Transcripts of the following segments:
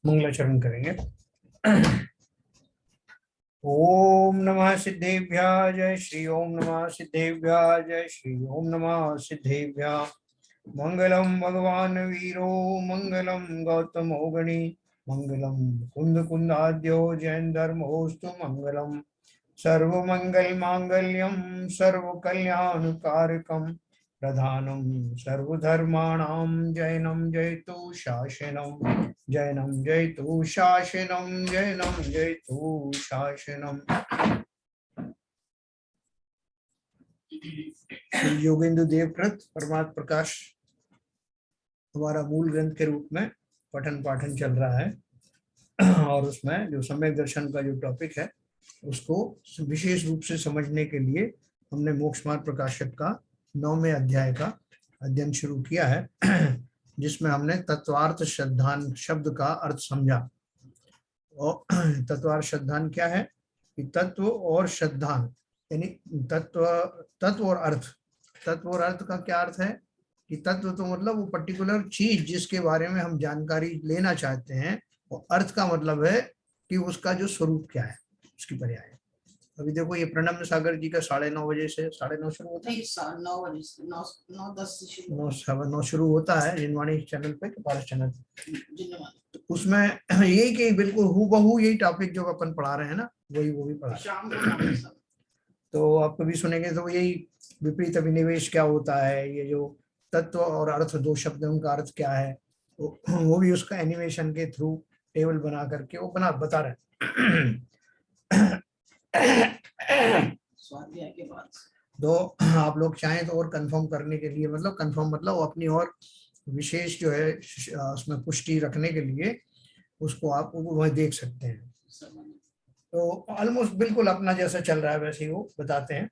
मंगलाचरण करेंगे। ओम नमः सिद्धेभ्यः जय श्री ओम नमः सिद्धेभ्यः जय श्री ओम नमः सिद्धेभ्यः। मंगलम भगवान वीरो मंगलम गौतमो गणी मंगलम कुंद कुंदाद्यो जैन धर्मोस्तु मंगलम सर्वमंगल मांगल्यम सर्वकल्याणकारकम प्रधानम सर्वधर्माणां जैनम जयतु शासनम जैनम जयतु शासनम जैनम जयतु शासनम। योगेंद्र देवकृत परमात्म प्रकाश हमारा मूल ग्रंथ के रूप में पठन पाठन चल रहा है और उसमें जो सम्यक दर्शन का जो टॉपिक है उसको विशेष रूप से समझने के लिए हमने मोक्ष मार्ग प्रकाशक का 9वें अध्याय का अध्ययन शुरू किया है, जिसमें हमने तत्वार्थ श्रद्धान शब्द का अर्थ समझा। और तत्वार्थ श्रद्धान क्या है कि तत्व और श्रद्धान यानी तत्व और अर्थ। तत्व और अर्थ का क्या अर्थ है कि तत्व तो मतलब वो पर्टिकुलर चीज जिसके बारे में हम जानकारी लेना चाहते हैं, और अर्थ का मतलब है कि उसका जो स्वरूप क्या है, उसकी पर्याय। अभी देखो ये प्रणब सागर जी का 9:30 बजे से 9:30 शुरू होता है, 9 बजे से 9:10 से 9:15 शुरू होता है जिनवाणी चैनल पे, पारस चैनल। तो उसमें यही कि बिल्कुल हूबहू यही टॉपिक जो अपन पढ़ा रहे हैं ना, वही वो भी पढ़ा शाम को। तो आप कभी सुनेंगे तो यही विपरीत अभिनिवेश क्या होता है, ये जो तत्व और अर्थ दो शब्द है उनका अर्थ क्या है, वो भी उसका एनिमेशन के थ्रू टेबल बना करके वो बता रहे हैं। स्वाध्याय के बाद तो आप लोग चाहें तो और कंफर्म करने के लिए, मतलब कंफर्म मतलब अपनी और विशेष जो है उसमें पुष्टि रखने के लिए उसको आप वह देख सकते हैं। तो ऑलमोस्ट बिल्कुल अपना जैसा चल रहा है वैसे ही वो बताते हैं।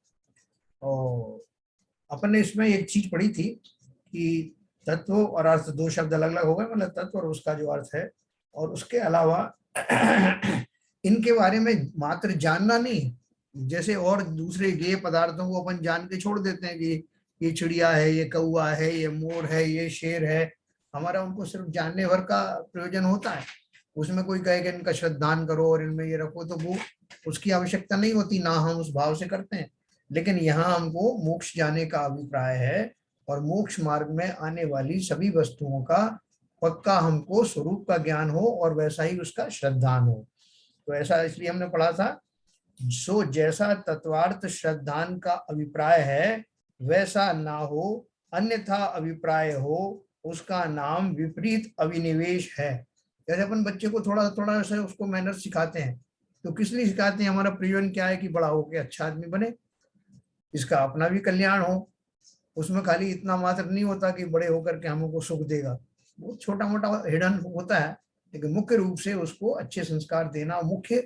और अपन ने इसमें एक चीज पढ़ी थी कि तत्व और अर्थ दो शब्द अलग अलग हो गए, मतलब तत्व और उसका जो अर्थ है, और उसके अलावा इनके बारे में मात्र जानना नहीं, जैसे और दूसरे गेय पदार्थों को अपन जान के छोड़ देते हैं कि ये चिड़िया है, ये कौवा है, ये मोर है, ये शेर है, हमारा उनको सिर्फ जानने भर का प्रयोजन होता है। उसमें कोई कहे कि इनका श्रद्धान करो और इनमें ये रखो, तो वो उसकी आवश्यकता नहीं होती, ना हम उस भाव से करते हैं। लेकिन यहाँ हमको मोक्ष जाने का अभिप्राय है और मोक्ष मार्ग में आने वाली सभी वस्तुओं का पक्का हमको स्वरूप का ज्ञान हो और वैसा ही उसका श्रद्धान हो। तो ऐसा इसलिए हमने पढ़ा था, सो जैसा तत्वार्थ श्रद्धान का अभिप्राय है वैसा ना हो, अन्यथा अभिप्राय हो उसका नाम विपरीत अभिनिवेश है। जैसे अपन बच्चे को थोड़ा थोड़ा से उसको मैनर सिखाते हैं, तो किस लिए सिखाते हैं, हमारा प्रयोजन क्या है कि बड़ा होकर अच्छा आदमी बने, इसका अपना भी कल्याण हो। उसमें खाली इतना मात्र नहीं होता कि बड़े होकर के हमको सुख देगा, वो छोटा मोटा हिडन होता है, लेकिन मुख्य रूप से उसको अच्छे संस्कार देना मुख्य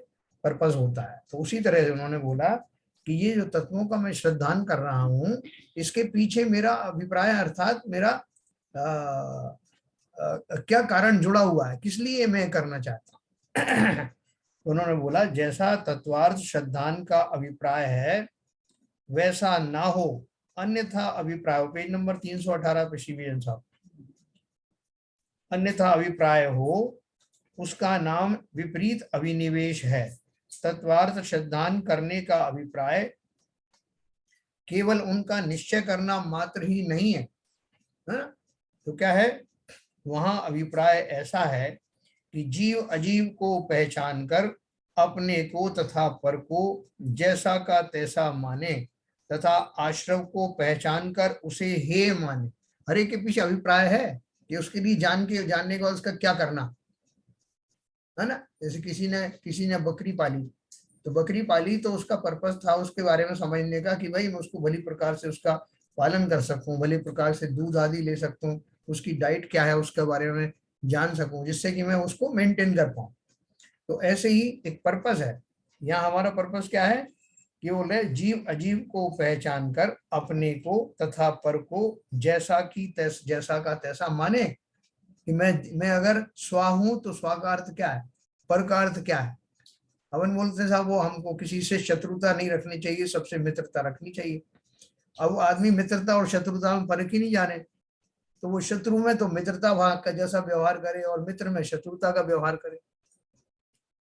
पर्पस होता है। तो उसी तरह से उन्होंने बोला कि ये जो तत्वों का मैं श्रद्धान कर रहा हूँ, इसके पीछे मेरा अभिप्राय अर्थात मेरा क्या कारण जुड़ा हुआ है, किस लिए मैं करना चाहता हूँ। उन्होंने बोला जैसा तत्वार्थ श्रद्धान का अभिप्राय है वैसा ना हो, अन्यथा अभिप्राय, पेज नंबर 318 पे शिविजन साहब, अन्यथा अभिप्राय हो उसका नाम विपरीत अभिनिवेश है। तत्वार्थ श्रद्धान करने का अभिप्राय केवल उनका निश्चय करना मात्र ही नहीं है, तो क्या है वहां अभिप्राय ऐसा है कि जीव अजीव को पहचान कर अपने को तथा पर को जैसा का तैसा माने तथा आश्रव को पहचान कर उसे हे माने। हर एक के पीछे अभिप्राय है कि उसके लिए जानने के बाद उसका क्या करना है ना। जैसे किसी ने बकरी पाली, तो बकरी पाली तो उसका पर्पस था उसके बारे में समझने का कि भाई मैं उसको भली प्रकार से उसका पालन कर सकूं, भली प्रकार से दूध आदि ले सकूं, उसकी डाइट क्या है उसके बारे में जान सकूं, जिससे कि मैं उसको मेंटेन कर पाऊं। तो ऐसे ही एक पर्पस है। यहाँ हमारा पर्पस क्या है कि बोले जीव अजीव को पहचान कर अपने को तथा पर को जैसा का तैसा माने, कि मैं अगर स्वा हूं तो स्वा का अर्थ क्या है, पर का अर्थ क्या है। अपन बोलते साहब वो हमको किसी से शत्रुता नहीं रखनी चाहिए, सबसे मित्रता रखनी चाहिए। अब आदमी मित्रता और शत्रुता में फर्क ही नहीं जाने, तो वो शत्रु में तो मित्रता भाग का जैसा व्यवहार करे और मित्र में शत्रुता का व्यवहार करे।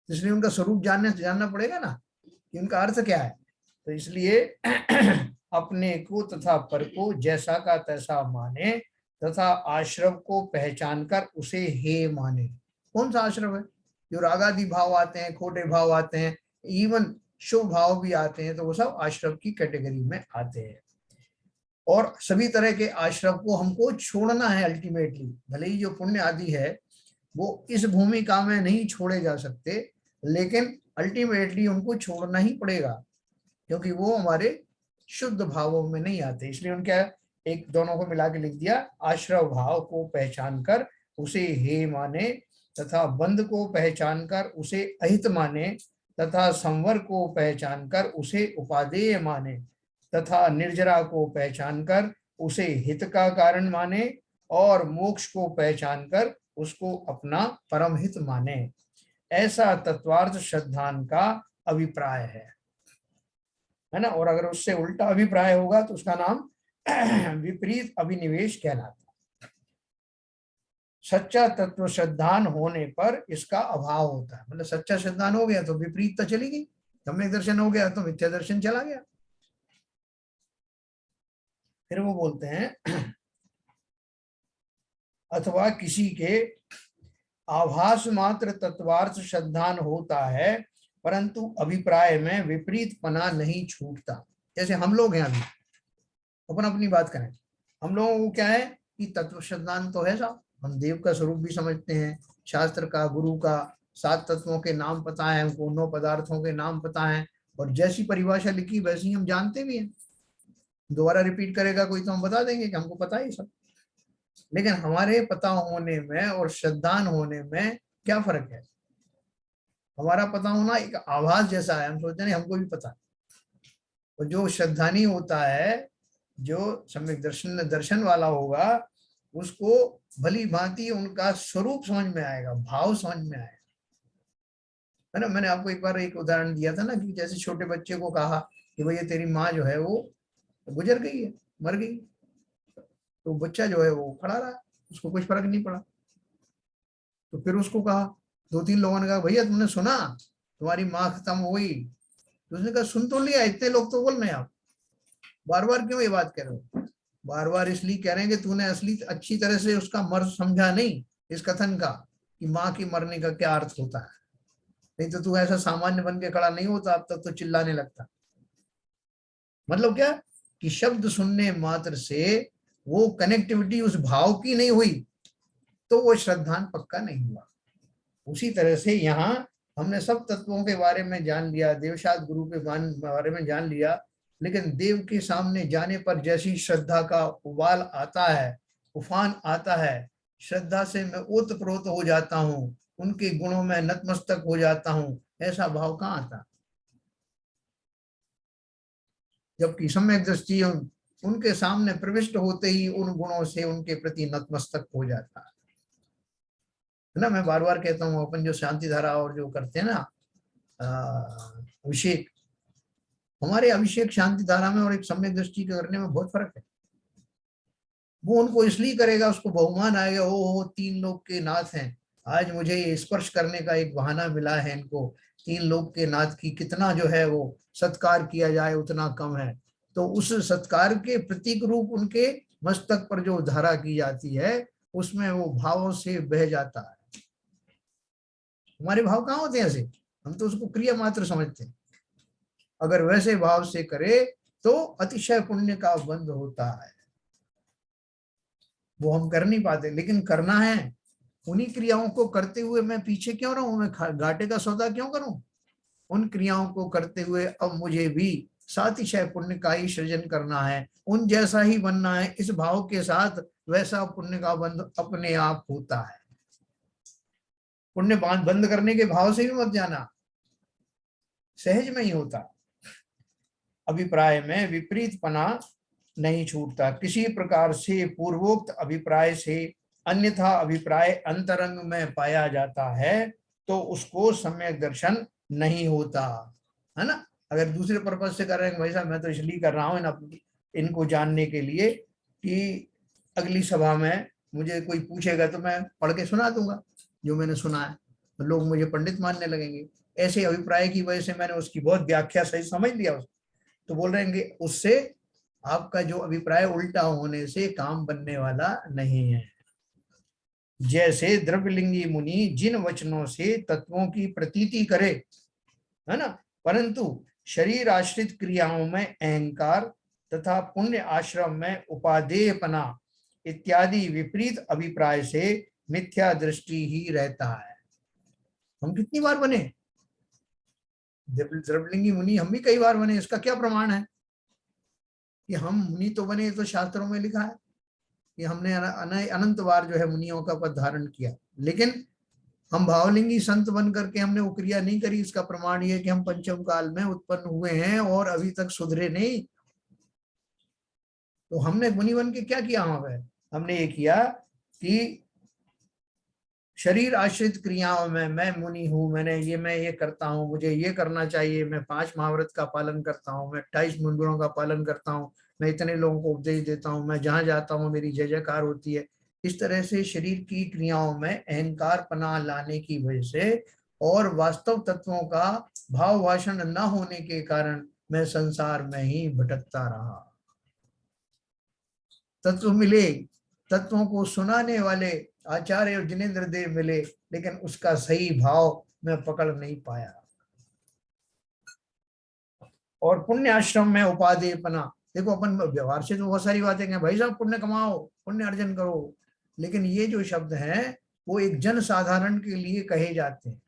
इसलिए उनका स्वरूप जानना पड़ेगा ना कि उनका अर्थ क्या है। तो इसलिए अपने को तथा पर को जैसा का तैसा माने तथा आश्रव को पहचान कर उसे हे माने। कौन सा आश्रव है? जो रागादि भाव आते हैं, खोटे भाव आते हैं, इवन शुभ भाव भी आते हैं, तो वो सब आश्रव की कैटेगरी में आते हैं। और सभी तरह के आश्रव को हमको छोड़ना है अल्टीमेटली। भले ही जो पुण्य आदि है वो इस भूमिका में नहीं छोड़े जा सकते, लेकिन अल्टीमेटली उनको छोड़ना ही पड़ेगा, क्योंकि वो हमारे शुद्ध भावों में नहीं आते। इसलिए उनका एक दोनों को मिला के लिख दिया, आश्रव भाव को पहचान कर उसे हे माने तथा बंध को पहचान कर उसे अहित माने तथा संवर को पहचान कर उसे उपादेय माने तथा निर्जरा को पहचान कर उसे हित का कारण माने और मोक्ष को पहचान कर उसको अपना परम हित माने। ऐसा तत्वार्थ श्रद्धान का अभिप्राय है ना। और अगर उससे उल्टा अभिप्राय होगा तो उसका नाम विपरीत अभिनिवेश कहलाता है। सच्चा तत्व श्रद्धान होने पर इसका अभाव होता है। मतलब सच्चा श्रद्धान हो गया तो विपरीत तो चली गई, सम्यक दर्शन हो गया तो मिथ्या दर्शन चला गया। फिर वो बोलते हैं अथवा किसी के आभास मात्र तत्वार्थ श्रद्धान होता है परंतु अभिप्राय में विपरीत पना नहीं छूटता। जैसे हम लोग हैं, अभी अपन अपनी बात करें, हम लोगों को क्या है कि तत्व श्रद्धान तो है साहब, हम देव का स्वरूप भी समझते हैं, शास्त्र का, गुरु का, 7 तत्वों के नाम पता है हमको, 9 पदार्थों के नाम पता है, और जैसी परिभाषा लिखी वैसी हम जानते भी हैं। दोबारा रिपीट करेगा कोई तो हम बता देंगे कि हमको पता है सब। लेकिन हमारे पता होने में और श्रद्धान होने में क्या फर्क है? हमारा पता होना एक आभास जैसा है, हम सोचते हैं हमको भी पता है। और जो श्रद्धानी होता है, जो सम्यक दर्शन वाला होगा, उसको भली भांति उनका स्वरूप समझ में आएगा, भाव समझ में आएगा, है ना। मैंने आपको एक बार एक उदाहरण दिया था ना कि जैसे छोटे बच्चे को कहा कि भैया तेरी माँ जो है वो गुजर गई है, मर गई, तो बच्चा जो है वो खड़ा रहा, उसको कुछ फर्क नहीं पड़ा। तो फिर उसको कहा, 2-3 लोगों ने कहा भैया तुमने सुना तुम्हारी माँ खत्म हो गई? तो उसने कहा सुन तो लिया, इतने लोग तो बोल रहे हैं, आप बार बार क्यों ये बात कह रहे हो? बार बार इसलिए कह रहे हैं कि तूने असली अच्छी तरह से उसका मर्म समझा नहीं इस कथन का कि माँ की मरने का क्या अर्थ होता है। नहीं तो तू ऐसा सामान्य बन के खड़ा नहीं होता, अब तक तो चिल्लाने लगता। मतलब क्या कि शब्द सुनने मात्र से वो कनेक्टिविटी उस भाव की नहीं हुई तो वो श्रद्धान पक्का नहीं हुआ। उसी तरह से यहाँ हमने सब तत्वों के बारे में जान लिया, देवशाद गुरु के बारे में जान लिया, लेकिन देव के सामने जाने पर जैसी श्रद्धा का उबाल आता है, उफान आता है, श्रद्धा से मैं ओतप्रोत हो जाता हूँ, उनके गुणों में नतमस्तक हो जाता हूँ, ऐसा भाव कहाँ आता? जबकि सम्यक दृष्टि उनके सामने प्रविष्ट होते ही उन गुणों से उनके प्रति नतमस्तक हो जाता है ना। मैं बार बार कहता हूँ, अपन जो शांति धारा और जो करते हैं ना अभिषेक, हमारे अभिषेक शांति धारा में और एक सम्यक दृष्टि करने में बहुत फर्क है। वो उनको इसलिए करेगा, उसको बहुमान आएगा, ओ 3 लोग के नाथ हैं, आज मुझे स्पर्श करने का एक बहाना मिला है, इनको 3 लोग के नाथ की कितना जो है वो सत्कार किया जाए उतना कम है। तो उस सत्कार के प्रतीक रूप उनके मस्तक पर जो धारा की जाती है उसमें वो भावों से बह जाता है। हमारे भाव कहाँ होते हैं ऐसे? हम तो उसको क्रिया मात्र समझते हैं। अगर वैसे भाव से करे तो अतिशय पुण्य का बंध होता है। वो हम कर नहीं पाते, लेकिन करना है। उन्हीं क्रियाओं को करते हुए मैं पीछे क्यों रहूं, मैं घाटे का सौदा क्यों करूं? उन क्रियाओं को करते हुए अब मुझे भी सातिशय पुण्य का ही सृजन करना है, उन जैसा ही बनना है। इस भाव के साथ वैसा पुण्य का बंध अपने आप होता है। पुण्य बंद करने के भाव से भी मत जाना, सहज में ही होता। अभिप्राय में विपरीत पना नहीं छूटता। किसी प्रकार से पूर्वोक्त अभिप्राय से अन्यथा अभिप्राय अंतरंग में पाया जाता है तो उसको सम्यक दर्शन नहीं होता, है ना। अगर दूसरे पर्पज से कर रहे हैं, भाई साहब मैं तो इसलिए कर रहा हूँ इनको जानने के लिए कि अगली सभा में मुझे कोई पूछेगा तो मैं पढ़ के सुना दूंगा जो मैंने सुना है, तो लोग मुझे पंडित मानने लगेंगे। ऐसे अभिप्राय की वजह से मैंने उसकी बहुत व्याख्या सही समझ लिया, तो बोल रहे हैं उससे आपका जो अभिप्राय उल्टा होने से काम बनने वाला नहीं है। जैसे द्रव्यलिंगी मुनि जिन वचनों से तत्वों की प्रतीति करे, है ना, परंतु शरीर आश्रित क्रियाओं में अहंकार तथा पुण्य आश्रम में उपादेयपना इत्यादि विपरीत अभिप्राय से मिथ्या दृष्टि ही रहता है। हम कितनी बार बने द्रव्यलिंगी मुनि, हम भी कई बार बने। इसका क्या प्रमाण है कि हम मुनि तो बने? तो शास्त्रों में लिखा है कि हमने अनंत बार जो है मुनियों का पद धारण किया, लेकिन हम भावलिंगी संत बन करके हमने वो क्रिया नहीं करी। इसका प्रमाण ये कि हम पंचम काल में उत्पन्न हुए हैं और अभी तक सुधरे नहीं। तो हमने मुनि बन के क्या किया? वहां पे हमने ये किया कि शरीर आश्रित क्रियाओं में मैं मुनि हूँ, मैं ये करता हूँ, मुझे ये करना चाहिए, मैं 5 महाव्रत का पालन करता हूँ, मैं 28 मुनिगुणों का पालन करता हूँ, मैं इतने लोगों को उपदेश देता हूँ, मैं जहां जाता हूँ मेरी जय जयकार होती है। इस तरह से शरीर की क्रियाओं में अहंकार पना लाने की वजह से और वास्तव तत्वों का भाव भाषण न होने के कारण मैं संसार में ही भटकता रहा। तत्व मिले, तत्वों को सुनाने वाले आचार्य और जिनेन्द्र देव मिले, लेकिन उसका सही भाव मैं पकड़ नहीं पाया। और पुण्य आश्रम में उपादेयपना, देखो अपन व्यवहार से तो बहुत सारी बातें कहें, भाई साहब पुण्य कमाओ, पुण्य अर्जन करो, लेकिन ये जो शब्द हैं वो एक जन साधारण के लिए कहे जाते हैं।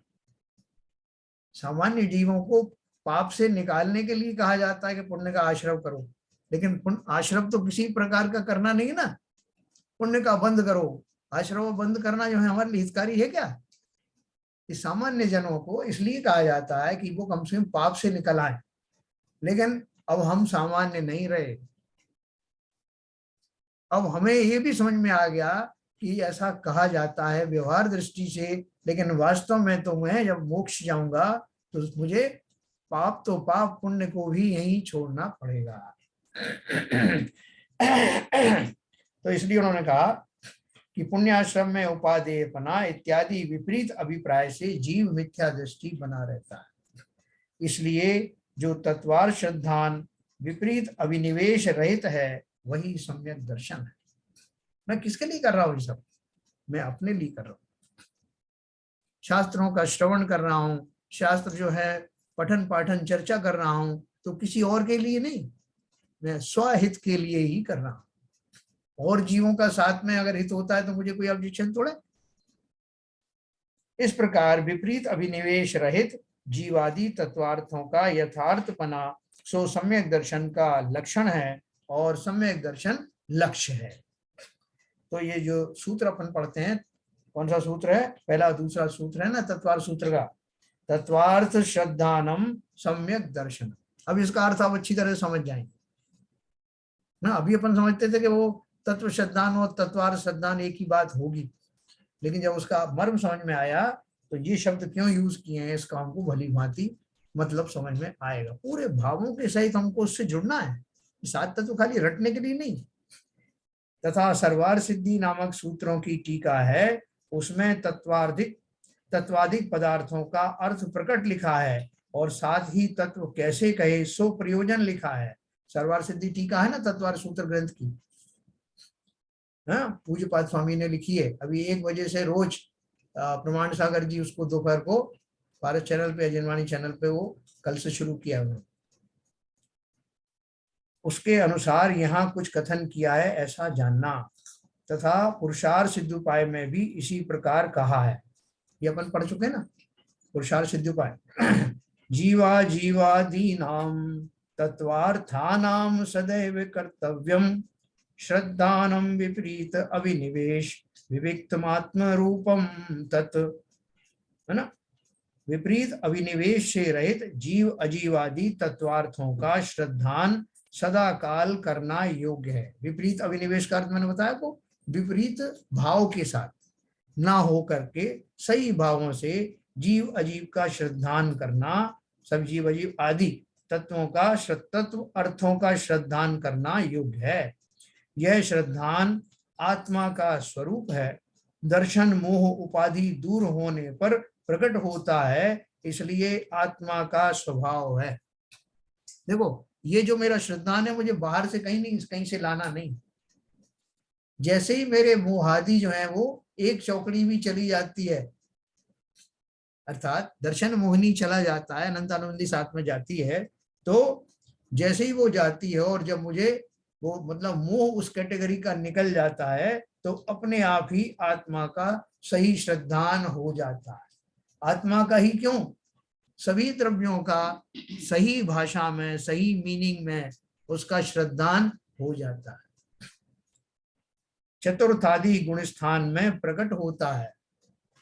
सामान्य जीवों को पाप से निकालने के लिए कहा जाता है कि पुण्य का आश्रव करो, लेकिन पुण्य आश्रव तो किसी प्रकार का करना नहीं ना। पुण्य का बंद करो, आश्रव बंद करना जो है हमारे लिए हितकारी है क्या? इस सामान्य जनों को इसलिए कहा जाता है कि वो कम से कम पाप से निकल आए, लेकिन अब हम सामान्य नहीं रहे। अब हमें ये भी समझ में आ गया कि ऐसा कहा जाता है व्यवहार दृष्टि से, लेकिन वास्तव में तो मैं जब मोक्ष जाऊंगा तो मुझे पाप तो पाप, पुण्य को भी यहीं छोड़ना पड़ेगा। तो इसलिए उन्होंने कहा कि पुण्याश्रम में उपादेयपना इत्यादि विपरीत अभिप्राय से जीव मिथ्या दृष्टि बना रहता है। इसलिए जो तत्वार श्रद्धान विपरीत अभिनिवेश रहित है वही सम्यक दर्शन है। मैं किसके लिए कर रहा हूं ये सब? मैं अपने लिए कर रहा हूं। शास्त्रों का श्रवण कर रहा हूं, शास्त्र जो है पठन पाठन चर्चा कर रहा हूं, तो किसी और के लिए नहीं, मैं स्वहित के लिए ही कर रहा हूं। और जीवों का साथ में अगर हित होता है तो मुझे कोई ऑब्जेक्शन थोड़ा। इस प्रकार विपरीत अभिनिवेश रहित जीवादि तत्वार्थों का यथार्थपना सो सम्यक दर्शन का लक्षण है और सम्यक दर्शन लक्ष्य है। तो ये जो सूत्र अपन पढ़ते हैं, कौन सा सूत्र है? पहला दूसरा सूत्र है ना तत्वार्थ सूत्र का, तत्वार्थ श्रद्धानम सम्यक दर्शन। अब इसका अर्थ आप अच्छी तरह समझ जाएंगे ना। अभी अपन समझते थे कि वो तत्व श्रद्धान और तत्वार्थ श्रद्धान एक ही बात होगी, लेकिन जब उसका मर्म समझ में आया तो ये शब्द क्यों यूज किए हैं इसका हमको भली भांति मतलब समझ में आएगा। पूरे भावों के सहित हमको उससे जुड़ना है, साथ तत्व खाली रटने के लिए नहीं। तथा सर्वार सिद्धि नामक सूत्रों की टीका है, उसमें तत्वाधिक पदार्थों का अर्थ प्रकट लिखा है और साथ ही तत्व कैसे कहे सो प्रयोजन लिखा है। सर्वार सिद्धि टीका है ना तत्वार सूत्र ग्रंथ की, पूज्यपाद स्वामी ने लिखी है। अभी 1 बजे से रोज प्रमाण सागर जी उसको दोपहर को भारत चैनल पे, अजनवाणी चैनल पे वो कल से शुरू किया उन्होंने। उसके अनुसार यहाँ कुछ कथन किया है ऐसा जानना, तथा पुरुषार्थ सिद्धोपाय में भी इसी प्रकार कहा है। ये अपन पढ़ चुके ना पुरुषार्थ सिद्धोपाय। जीवा जीवादीनाम तत्वार्थानाम सदैव कर्तव्यम श्रद्धानम विपरीत अभिनिवेश विविक्तमात्म रूपम तत्, है ना। विपरीत अभिनिवेश से रहित जीव अजीवादि तत्वार्थों का श्रद्धान सदा काल करना योग्य है। विपरीत अभिनिवेश का अर्थ मैंने बताया को विपरीत भाव के साथ ना हो करके सही भावों से जीव अजीव का श्रद्धान करना, सब जीव अजीव आदि तत्वों का तत्व अर्थों का श्रद्धान करना योग्य है। यह श्रद्धान आत्मा का स्वरूप है, दर्शन मोह उपाधि दूर होने पर प्रकट होता है, इसलिए आत्मा का स्वभाव है। देखो, ये जो मेरा श्रद्धान है मुझे बाहर से कहीं से लाना नहीं। जैसे ही मेरे मोहादि जो है वो एक चौकड़ी भी चली जाती है, अर्थात दर्शन मोहिनी चला जाता है, अनंतानंदी साथ में जाती है, तो जैसे ही वो जाती है और जब मुझे वो मतलब मोह उस कैटेगरी का निकल जाता है, तो अपने आप ही आत्मा का सही श्रद्धान हो जाता है। आत्मा का ही क्यों, सभी द्रव्यों का सही भाषा में, सही मीनिंग में उसका श्रद्धान हो जाता है। चतुर्थादि गुण स्थान में प्रकट होता है।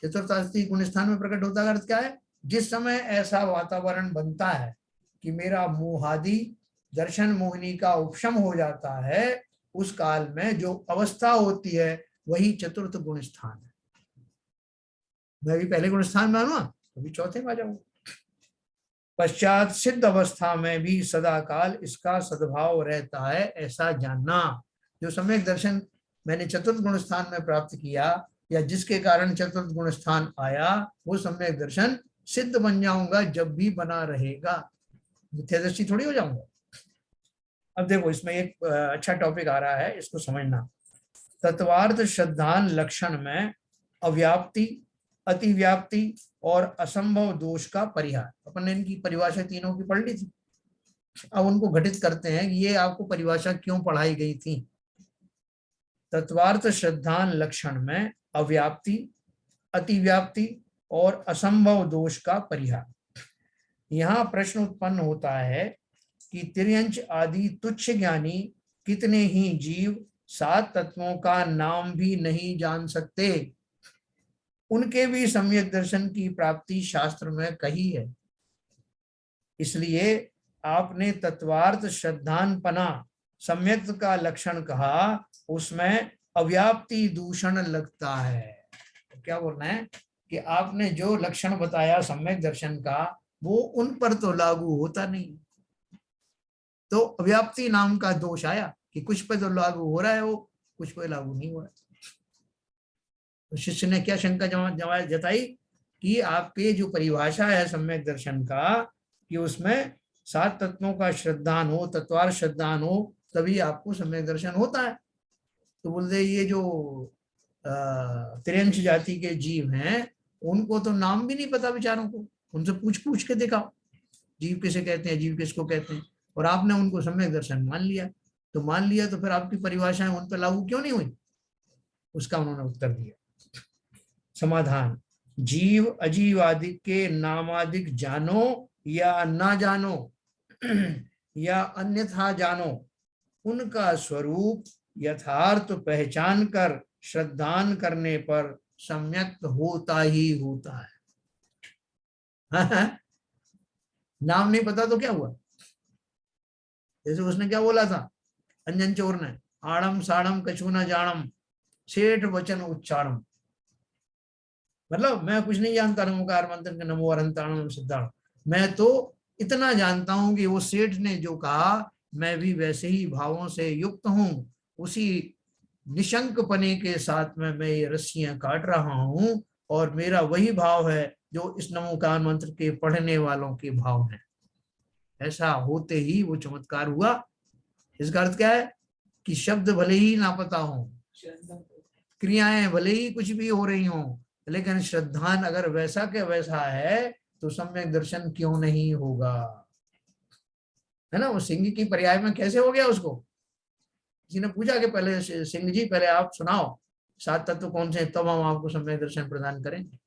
चतुर्थादि गुण स्थान में प्रकट होता है अर्थ क्या है, जिस समय ऐसा वातावरण बनता है कि मेरा मोहादि दर्शन मोहिनी का उपशम हो जाता है, उस काल में जो अवस्था होती है वही चतुर्थ गुण स्थान है। मैं भी पहले गुण स्थान में हूं, अभी चौथे में आ जाऊंगा। पश्चात सिद्ध अवस्था में भी सदा काल इसका सद्भाव रहता है, ऐसा जानना। जो सम्यक दर्शन मैंने चतुर्थ गुण स्थान में प्राप्त किया, या जिसके कारण चतुर्थ गुण स्थान आया, वो सम्यक दर्शन सिद्ध बन जाऊंगा जब भी बना रहेगा, मिथ्यादर्शी थोड़ी हो जाऊंगा। अब देखो, इसमें एक अच्छा टॉपिक आ रहा है, इसको समझना। तत्वार्थ श्रद्धान लक्षण में अव्याप्ति, अतिव्याप्ति और असंभव दोष का परिहार। अपन ने इनकी परिभाषा तीनों की पढ़ ली थी। अब उनको घटित करते हैं कि ये आपको परिभाषा क्यों पढ़ाई गई थी। तत्वार्थ श्रद्धान लक्षण में अव्याप्ति, अतिव्याप्ति और असंभव दोष का परिहार। यहाँ प्रश्न उत्पन्न होता है कि तिर्यंच आदि तुच्छ ज्ञानी कितने ही जीव 7 तत्वों का नाम भी नहीं जान सकते, उनके भी सम्यक दर्शन की प्राप्ति शास्त्र में कही है। इसलिए आपने तत्वार्थ श्रद्धानपना सम्यक का लक्षण कहा, उसमें अव्याप्ति दूषण लगता है। तो क्या बोलना है कि आपने जो लक्षण बताया सम्यक दर्शन का, वो उन पर तो लागू होता नहीं, तो अव्याप्ति नाम का दोष आया कि कुछ पे तो लागू हो रहा है वो, कुछ पे लागू नहीं हो रहा है। तो शिष्य ने क्या शंका जताई कि आपके जो परिभाषा है सम्यक दर्शन का, कि उसमें 7 तत्वों का श्रद्धान हो, तत्वार श्रद्धान हो, तभी आपको सम्यक दर्शन होता है। तो बोलते ये जो तिर्यंच जाति के जीव हैं, उनको तो नाम भी नहीं पता बेचारों को, उनसे पूछ पूछ के दिखाओ जीव किसे कहते हैं, जीव किसको कहते हैं, और आपने उनको सम्यक दर्शन मान लिया। तो मान लिया तो फिर आपकी परिभाषाएं उन पर लागू क्यों नहीं हुई? उसका उन्होंने उत्तर दिया। समाधान, जीव अजीवादिक के नामादिक जानो या ना जानो या अन्यथा जानो, उनका स्वरूप यथार्थ पहचान कर श्रद्धान करने पर सम्यक होता ही होता है। नाम नहीं पता तो क्या हुआ? जैसे उसने क्या बोला था अंजन चोर ने, आड़म साड़म कछु न जानम सेठ वचन उच्चारणम, मतलब मैं कुछ नहीं जानता, नमोकार मंत्र के नमो अरंताणम सिद्धार्थ, मैं तो इतना जानता हूं कि वो सेठ ने जो कहा मैं भी वैसे ही भावों से युक्त हूं, उसी निशंक पने के साथ में मैं ये रस्सियां काट रहा हूं, और मेरा वही भाव है जो इस नमोकार मंत्र के पढ़ने वालों के भाव है। ऐसा होते ही वो चमत्कार हुआ। इसका अर्थ क्या है कि शब्द भले ही ना पता हो, क्रियाएं भले ही कुछ भी हो रही हो, लेकिन श्रद्धान अगर वैसा के वैसा है तो सम्यक दर्शन क्यों नहीं होगा, है ना। वो सिंह की पर्याय में कैसे हो गया उसको? किसी ने पूछा कि पहले सिंह जी पहले आप सुनाओ 7 तत्व कौन से, तब हम आपको सम्यक दर्शन प्रदान करेंगे।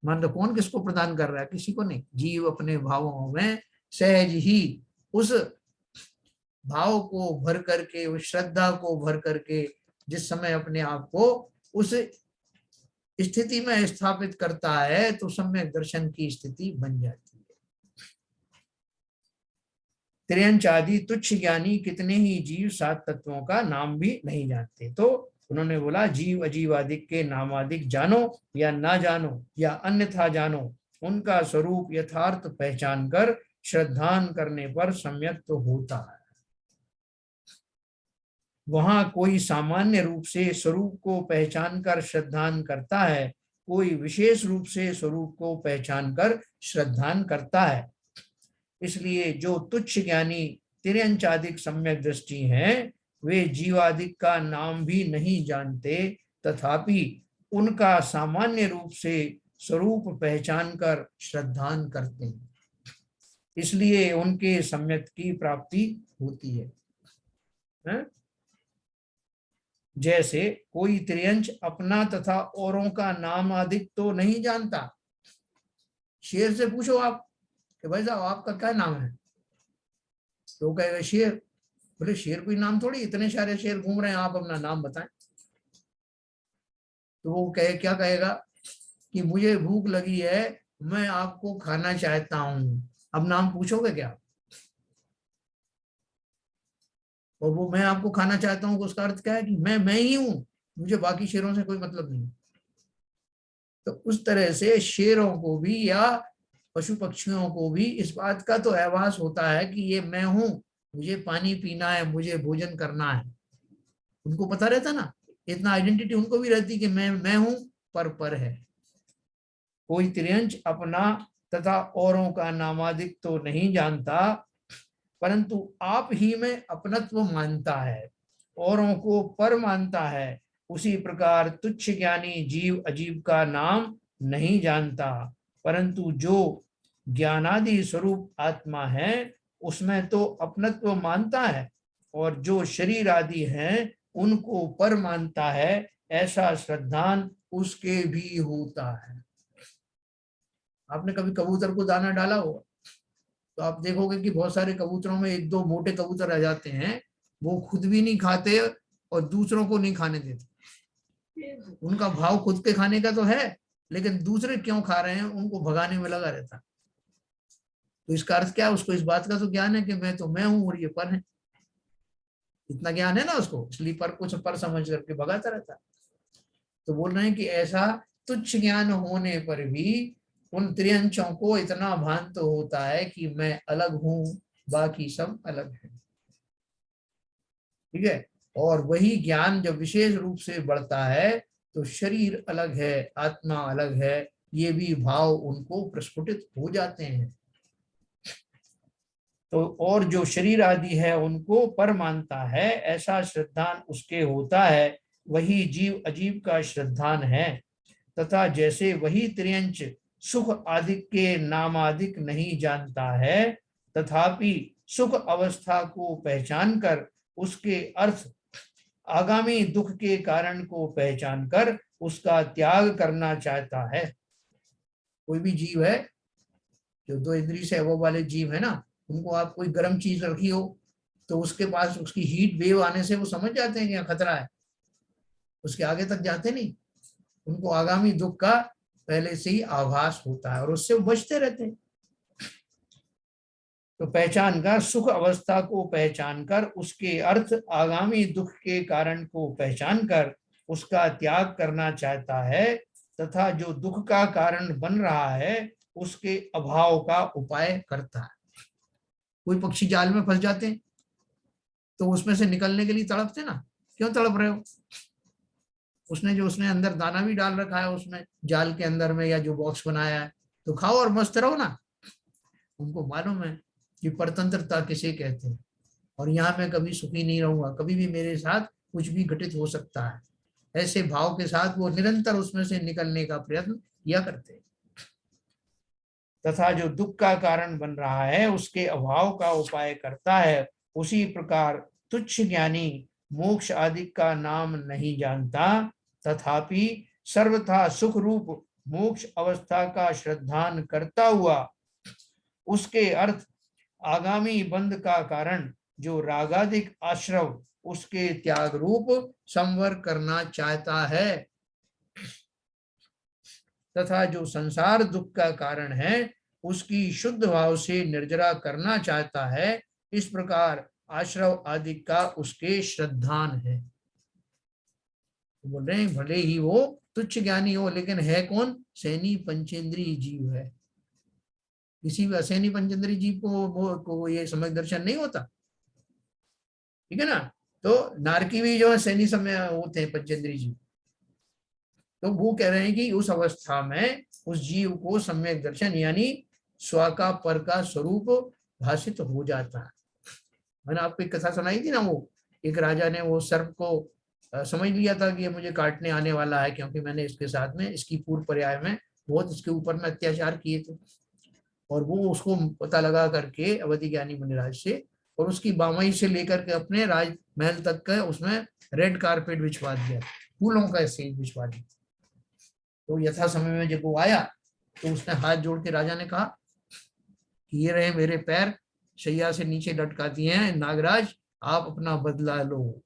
मान लो कौन किसको प्रदान कर रहा है? किसी को नहीं। जीव अपने भावों में सहज ही उस भाव को भर करके, उस श्रद्धा को भर करके जिस समय अपने आप को उस स्थिति में स्थापित करता है, तो सम्यक दर्शन की स्थिति बन जाती है। तिर्यंच आदि तुच्छ ज्ञानी कितने ही जीव 7 तत्वों का नाम भी नहीं जानते। तो उन्होंने बोला जीव अजीवादिक के नामादिक जानो या ना जानो या अन्यथा जानो, उनका स्वरूप यथार्थ पहचान कर श्रद्धान करने पर सम्यक तो होता है। वहां कोई सामान्य रूप से स्वरूप को पहचान कर श्रद्धान करता है, कोई विशेष रूप से स्वरूप को पहचान कर श्रद्धान करता है। इसलिए जो तुच्छ ज्ञानी तिर्यंचादिक सम्यक दृष्टि हैं, वे जीवादिक का नाम भी नहीं जानते, तथापि उनका सामान्य रूप से स्वरूप पहचान कर श्रद्धान करते हैं, इसलिए उनके सम्यक की प्राप्ति होती है? जैसे कोई त्रियंच अपना तथा औरों का नाम अधिक तो नहीं जानता। शेर से पूछो आप कि भाई साहब आपका क्या नाम है, तो कहेगा शेर। बोले शेर कोई नाम थोड़ी, इतने सारे शेर घूम रहे हैं, आप अपना नाम बताएं। तो वो क्या कहेगा कि मुझे भूख लगी है, मैं आपको खाना चाहता हूं। अब नाम पूछोगे क्या? और वो मैं आपको खाना चाहता हूँ उसका अर्थ क्या है कि मैं ही हूं, मुझे बाकी शेरों से कोई मतलब नहीं। तो उस तरह से शेरों को भी या पशु पक्षियों को भी इस बात का तो आभास होता है कि ये मैं हूं, मुझे पानी पीना है, मुझे भोजन करना है। उनको पता रहता ना, इतना आइडेंटिटी उनको भी रहती कि मैं हूं, पर है। कोई त्रियंच अपना तथा औरों का नामादिक तो नहीं जानता, परंतु आप ही में अपनत्व मानता है, औरों को पर मानता है। उसी प्रकार तुच्छ ज्ञानी जीव अजीब का नाम नहीं जानता, परंतु जो ज्ञानादि स्वरूप आत्मा है उसमें तो अपनत्व मानता है, और जो शरीर आदि हैं उनको पर मानता है। ऐसा श्रद्धान उसके भी होता है। आपने कभी कबूतर को दाना डाला होगा तो आप देखोगे कि बहुत सारे कबूतरों में एक दो मोटे कबूतर आ जाते हैं, वो खुद भी नहीं खाते और दूसरों को नहीं खाने देते। उनका भाव खुद के खाने का तो है, लेकिन दूसरे क्यों खा रहे हैं उनको भगाने में लगा रहता। तो इसका अर्थ क्या है? उसको इस बात का तो ज्ञान है कि मैं हूं और ये पर है। इतना ज्ञान है ना उसको, इसलिए पर कुछ पर समझ करके भगाता रहता है। तो बोल रहे हैं कि ऐसा तुच्छ ज्ञान होने पर भी उन त्रियंचों को इतना भान तो होता है कि मैं अलग हूं, बाकी सब अलग है। ठीक है। और वही ज्ञान जब विशेष रूप से बढ़ता है तो शरीर अलग है, आत्मा अलग है, ये भी भाव उनको प्रस्फुटित हो जाते हैं। तो और जो शरीर आदि है उनको पर मानता है, ऐसा श्रद्धान उसके होता है, वही जीव अजीब का श्रद्धान है। तथा जैसे वही त्रियंच सुख आदिक के नामादिक नहीं जानता है, तथापि सुख अवस्था को पहचान कर उसके अर्थ आगामी दुख के कारण को पहचान कर उसका त्याग करना चाहता है। कोई भी जीव है, जो दो इंद्रिय से वो वाले जीव है ना, उनको आप कोई गर्म चीज रखी हो तो उसके पास उसकी हीट वेव आने से वो समझ जाते हैं कि यहाँ खतरा है, उसके आगे तक जाते नहीं। उनको आगामी दुख का पहले से ही आभास होता है और उससे वो बचते रहते हैं। तो पहचान कर सुख अवस्था को पहचान कर उसके अर्थ आगामी दुख के कारण को पहचान कर उसका त्याग करना चाहता है, तथा जो दुख का कारण बन रहा है उसके अभाव का उपाय करता है। कोई पक्षी जाल में फंस जाते हैं तो उसमें से निकलने के लिए तड़पते ना, क्यों तड़प रहे हो? उसने अंदर दाना भी डाल रखा है उसमें जाल के अंदर में, या जो बॉक्स बनाया है, तो खाओ और मस्त रहो ना। उनको मालूम है कि परतंत्रता किसे कहते हैं, और यहाँ मैं कभी सुखी नहीं रहूंगा, कभी भी मेरे साथ कुछ भी घटित हो सकता है। ऐसे भाव के साथ वो निरंतर उसमें से निकलने का प्रयत्न किया करते हैं। तथा जो दुख का कारण बन रहा है उसके अभाव का उपाय करता है। उसी प्रकार तुच्छ ज्ञानी मोक्ष आदि का नाम नहीं जानता, तथापि सर्वथा सुख रूप मोक्ष अवस्था का श्रद्धान करता हुआ उसके अर्थ आगामी बंध का कारण जो रागादिक आश्रव उसके त्याग रूप संवर करना चाहता है, तथा जो संसार दुख का कारण है उसकी शुद्ध भाव से निर्जरा करना चाहता है। इस प्रकार आश्रव आदि का उसके श्रद्धान है। तो बोल रहे हैं भले ही वो तुच्छ ज्ञानी हो, लेकिन है कौन? सैनी पंचेंद्रीय जीव है। किसी भी असैनी पंचेंद्रीय जीव को ये सम्यक दर्शन नहीं होता। ठीक है ना। तो नारकी भी जो है सैनी समय होते हैं पंचेंद्रीय जीव। तो वो कह रहे हैं कि उस अवस्था में उस जीव को सम्यक दर्शन यानी स्व का पर का स्वरूप भाषित हो जाता है। मैंने आपको एक कथा सुनाई थी ना, वो एक राजा ने वो सर्प को समझ लिया था कि ये मुझे काटने आने वाला है, क्योंकि मैंने इसके साथ में इसकी पूर्व पर्याय में बहुत इसके ऊपर में अत्याचार किए थे। और वो उसको पता लगा करके अवधि ज्ञानी मुनिराज से, और उसकी बामई से लेकर के अपने राजमहल तक का उसमें रेड कारपेट बिछवा दिया, फूलों का स्टेज बिछवा दिया। तो यथा समय में जब वो आया तो उसने हाथ जोड़ के राजा ने कहा कि ये रहे मेरे पैर, शैया से नीचे लटका दिए हैं, नागराज आप अपना बदला लो।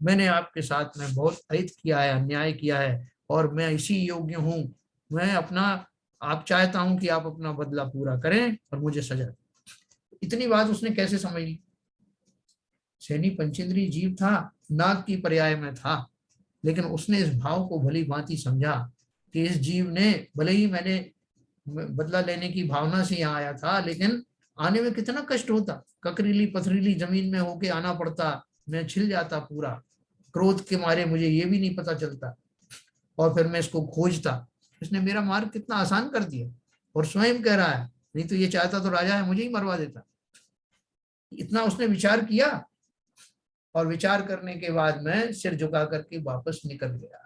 मैंने आपके साथ में बहुत अहित किया है, अन्याय किया है, और मैं इसी योग्य हूँ। मैं अपना आप चाहता हूं कि आप अपना बदला पूरा करें और मुझे सजा दें। इतनी बात उसने कैसे समझ ली? सैनी पंचेंद्रीय जीव था, नाग की पर्याय में था, लेकिन उसने इस भाव को भली भांति समझा कि इस जीव ने, भले ही मैंने बदला लेने की भावना से यहाँ आया था, लेकिन आने में कितना कष्ट होता, ककरीली पथरीली जमीन में होके आना पड़ता, मैं छिल जाता पूरा, क्रोध के मारे मुझे ये भी नहीं पता चलता, और फिर मैं इसको खोजता। इसने मेरा मार्ग कितना आसान कर दिया, और स्वयं कह रहा है नहीं तो ये चाहता तो राजा है मुझे ही मरवा देता। इतना उसने विचार किया, और विचार करने के बाद में सिर झुका करके वापस निकल गया।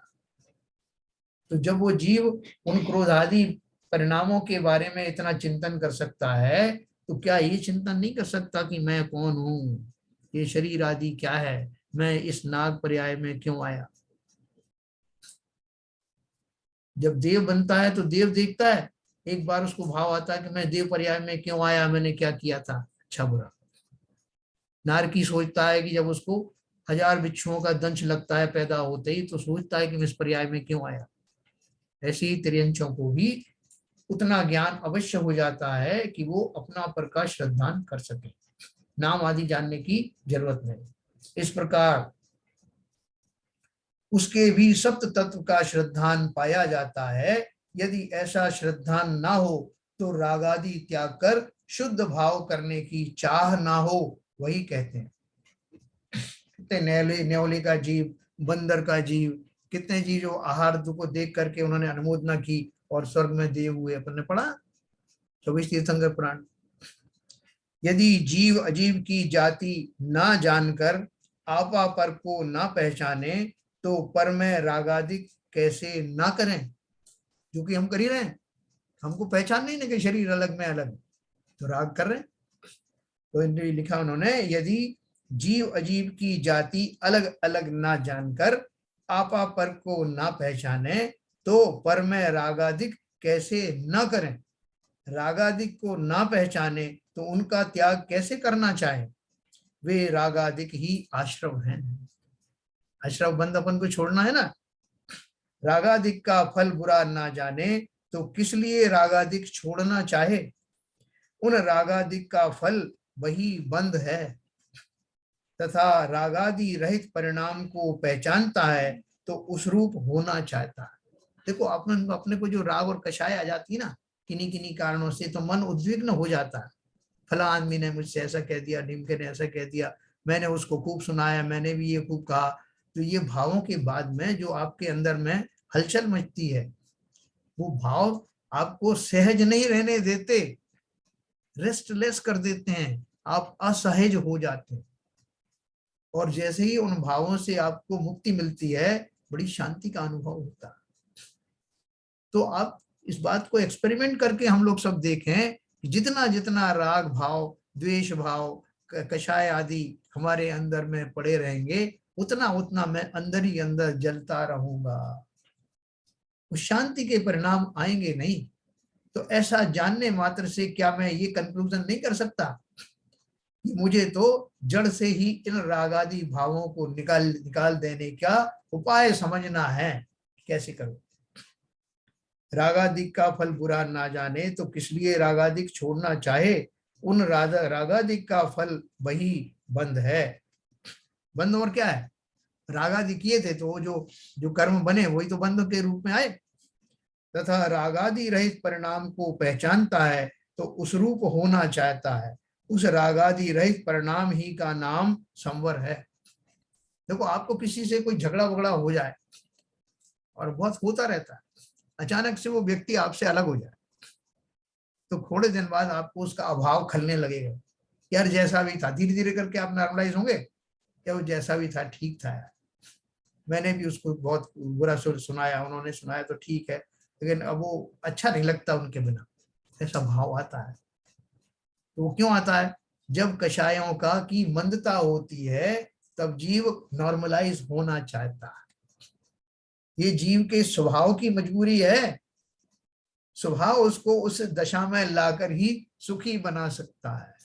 तो जब वो जीव उन क्रोधादि परिणामों के बारे में इतना चिंतन कर सकता है, तो क्या ये चिंतन नहीं कर सकता कि मैं कौन हूँ, ये शरीर आदि क्या है, मैं इस नाग पर्याय में क्यों आया? जब देव बनता है तो देव देखता है, एक बार उसको भाव आता है कि मैं देव पर्याय में क्यों आया, मैंने क्या किया था अच्छा बुरा। नारकी सोचता है कि जब उसको 1000 बिच्छुओं का दंश लगता है पैदा होते ही, तो सोचता है कि मैं इस पर्याय में क्यों आया। ऐसे ही तिर्यंचों को भी उतना ज्ञान अवश्य हो जाता है कि वो अपना प्रकाश श्रद्धान कर सके, नाम आदि जानने की जरूरत नहीं। इस प्रकार उसके भी सप्त तत्व का श्रद्धान पाया जाता है। यदि ऐसा श्रद्धान ना हो तो रागादि त्याग कर शुद्ध भाव करने की चाह ना हो, वही कहते हैं। कितने न्योले का जीव, बंदर का जीव, कितने जीव जो आहार को देख करके उन्होंने अनुमोदना की और स्वर्ग में देव हुए, अपन ने पढ़ा 24 तीर्थंकर पुराण। यदि जीव अजीव की जाति ना जानकर आपा पर को ना पहचाने तो पर में रागादिक कैसे ना करें, जो कि हम कर ही रहे हैं। हमको पहचान नहीं ना कि शरीर अलग में अलग, तो राग कर रहे हैं। तो लिखा उन्होंने, यदि जीव अजीव की जाति अलग अलग ना जानकर आपा पर को ना पहचाने तो पर में रागादिक कैसे न करें। रागादिक को ना पहचाने तो उनका त्याग कैसे करना चाहे, वे रागादिक ही आश्रव हैं। आश्रव बंद अपन को छोड़ना है ना। रागादिक का फल बुरा ना जाने तो किस लिए रागादिक छोड़ना चाहे, उन रागादिक का फल वही बंद है, तथा रागादि रहित परिणाम को पहचानता है तो उस रूप होना चाहता है। देखो अपने को जो राग और कषाय आ जाती है ना किन्हीं किन्हीं कारणों से, तो मन उद्विग्न हो जाता है। फला आदमी ने मुझसे ऐसा कह दिया, ढिमके ने ऐसा कह दिया, मैंने उसको खूब सुनाया, मैंने भी ये खूब कहा। तो ये भावों के बाद में जो आपके अंदर में हलचल मचती है, वो भाव आपको सहज नहीं रहने देते, रेस्टलेस कर देते हैं, आप असहज हो जाते हैं। और जैसे ही उन भावों से आपको मुक्ति मिलती है, बड़ी शांति का अनुभव होता है। तो आप इस बात को एक्सपेरिमेंट करके हम लोग सब देखें, जितना जितना राग भाव, द्वेष भाव, कषाय आदि हमारे अंदर में पड़े रहेंगे, उतना उतना मैं अंदर ही अंदर जलता रहूंगा, उस शांति के परिणाम आएंगे नहीं। तो ऐसा जानने मात्र से क्या मैं ये कंक्लूजन नहीं कर सकता मुझे तो जड़ से ही इन रागादि भावों को निकाल देने का उपाय समझना है, कैसे करूं। रागादिक का फल बुरा ना जाने तो किस लिए रागादिक छोड़ना चाहे, उन रागादिक का फल वही बंद है। बंद और क्या है, रागादि किए थे तो जो जो कर्म बने वही तो बंद के रूप में आए। तथा रागादि रहित परिणाम को पहचानता है तो उस रूप होना चाहता है, उस रागादि रहित परिणाम ही का नाम संवर है। देखो आपको किसी से कोई झगड़ा वगड़ा हो जाए, और बहुत होता रहता है, अचानक से वो व्यक्ति आपसे अलग हो जाए, तो थोड़े दिन बाद आपको उसका अभाव खलने लगेगा। यार जैसा भी था, धीरे धीरे करके आप नॉर्मलाइज होंगे, या वो जैसा भी था ठीक था यार, मैंने भी उसको बहुत बुरा सुनाया, उन्होंने सुनाया तो ठीक है, लेकिन अब वो अच्छा नहीं लगता उनके बिना, ऐसा भाव आता है। तो वो क्यों आता है? जब कषायों का की मंदता होती है तब जीव नॉर्मलाइज होना चाहता है। ये जीव के स्वभाव की मजबूरी है, स्वभाव उसको उस दशा में लाकर ही सुखी बना सकता है।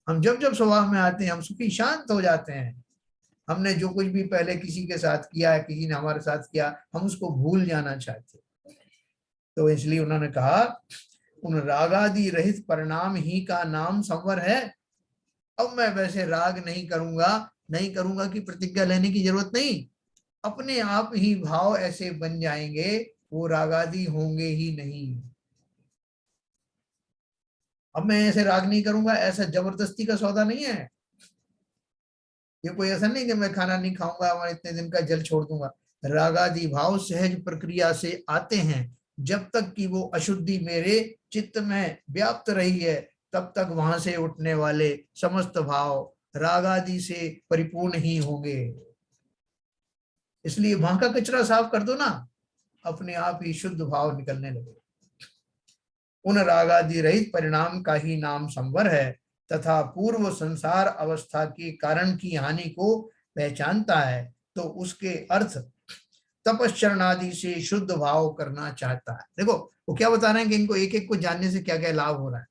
हम जब जब स्वभाव में आते हैं हम सुखी शांत हो जाते हैं। हमने जो कुछ भी पहले किसी के साथ किया है, किसी ने हमारे साथ किया, हम उसको भूल जाना चाहते हैं। तो इसलिए उन्होंने कहा उन रागादि रहित परिणाम ही का नाम संवर है। अब मैं वैसे राग नहीं करूंगा कि प्रतिज्ञा लेने की जरूरत नहीं, अपने आप ही भाव ऐसे बन जाएंगे, वो रागादि होंगे ही नहीं। अब मैं ऐसे राग नहीं करूंगा, ऐसा जबरदस्ती का सौदा नहीं है। ये कोई ऐसा नहीं कि मैं खाना नहीं खाऊंगा और इतने दिन का जल छोड़ दूंगा। रागादि भाव सहज प्रक्रिया से आते हैं। जब तक कि वो अशुद्धि मेरे चित्त में व्याप्त रही है, तब तक वहां से उठने वाले समस्त भाव रागादि से परिपूर्ण ही होंगे। इसलिए वहां का कचरा साफ कर दो ना, अपने आप ही शुद्ध भाव निकलने लगे। उन रागादि रहित परिणाम का ही नाम संवर है, तथा पूर्व संसार अवस्था के कारण की हानि को पहचानता है, तो उसके अर्थ तपश्चरणादि से शुद्ध भाव करना चाहता है। देखो वो क्या बता रहे हैं कि इनको एक एक को जानने से क्या क्या लाभ हो रहा है।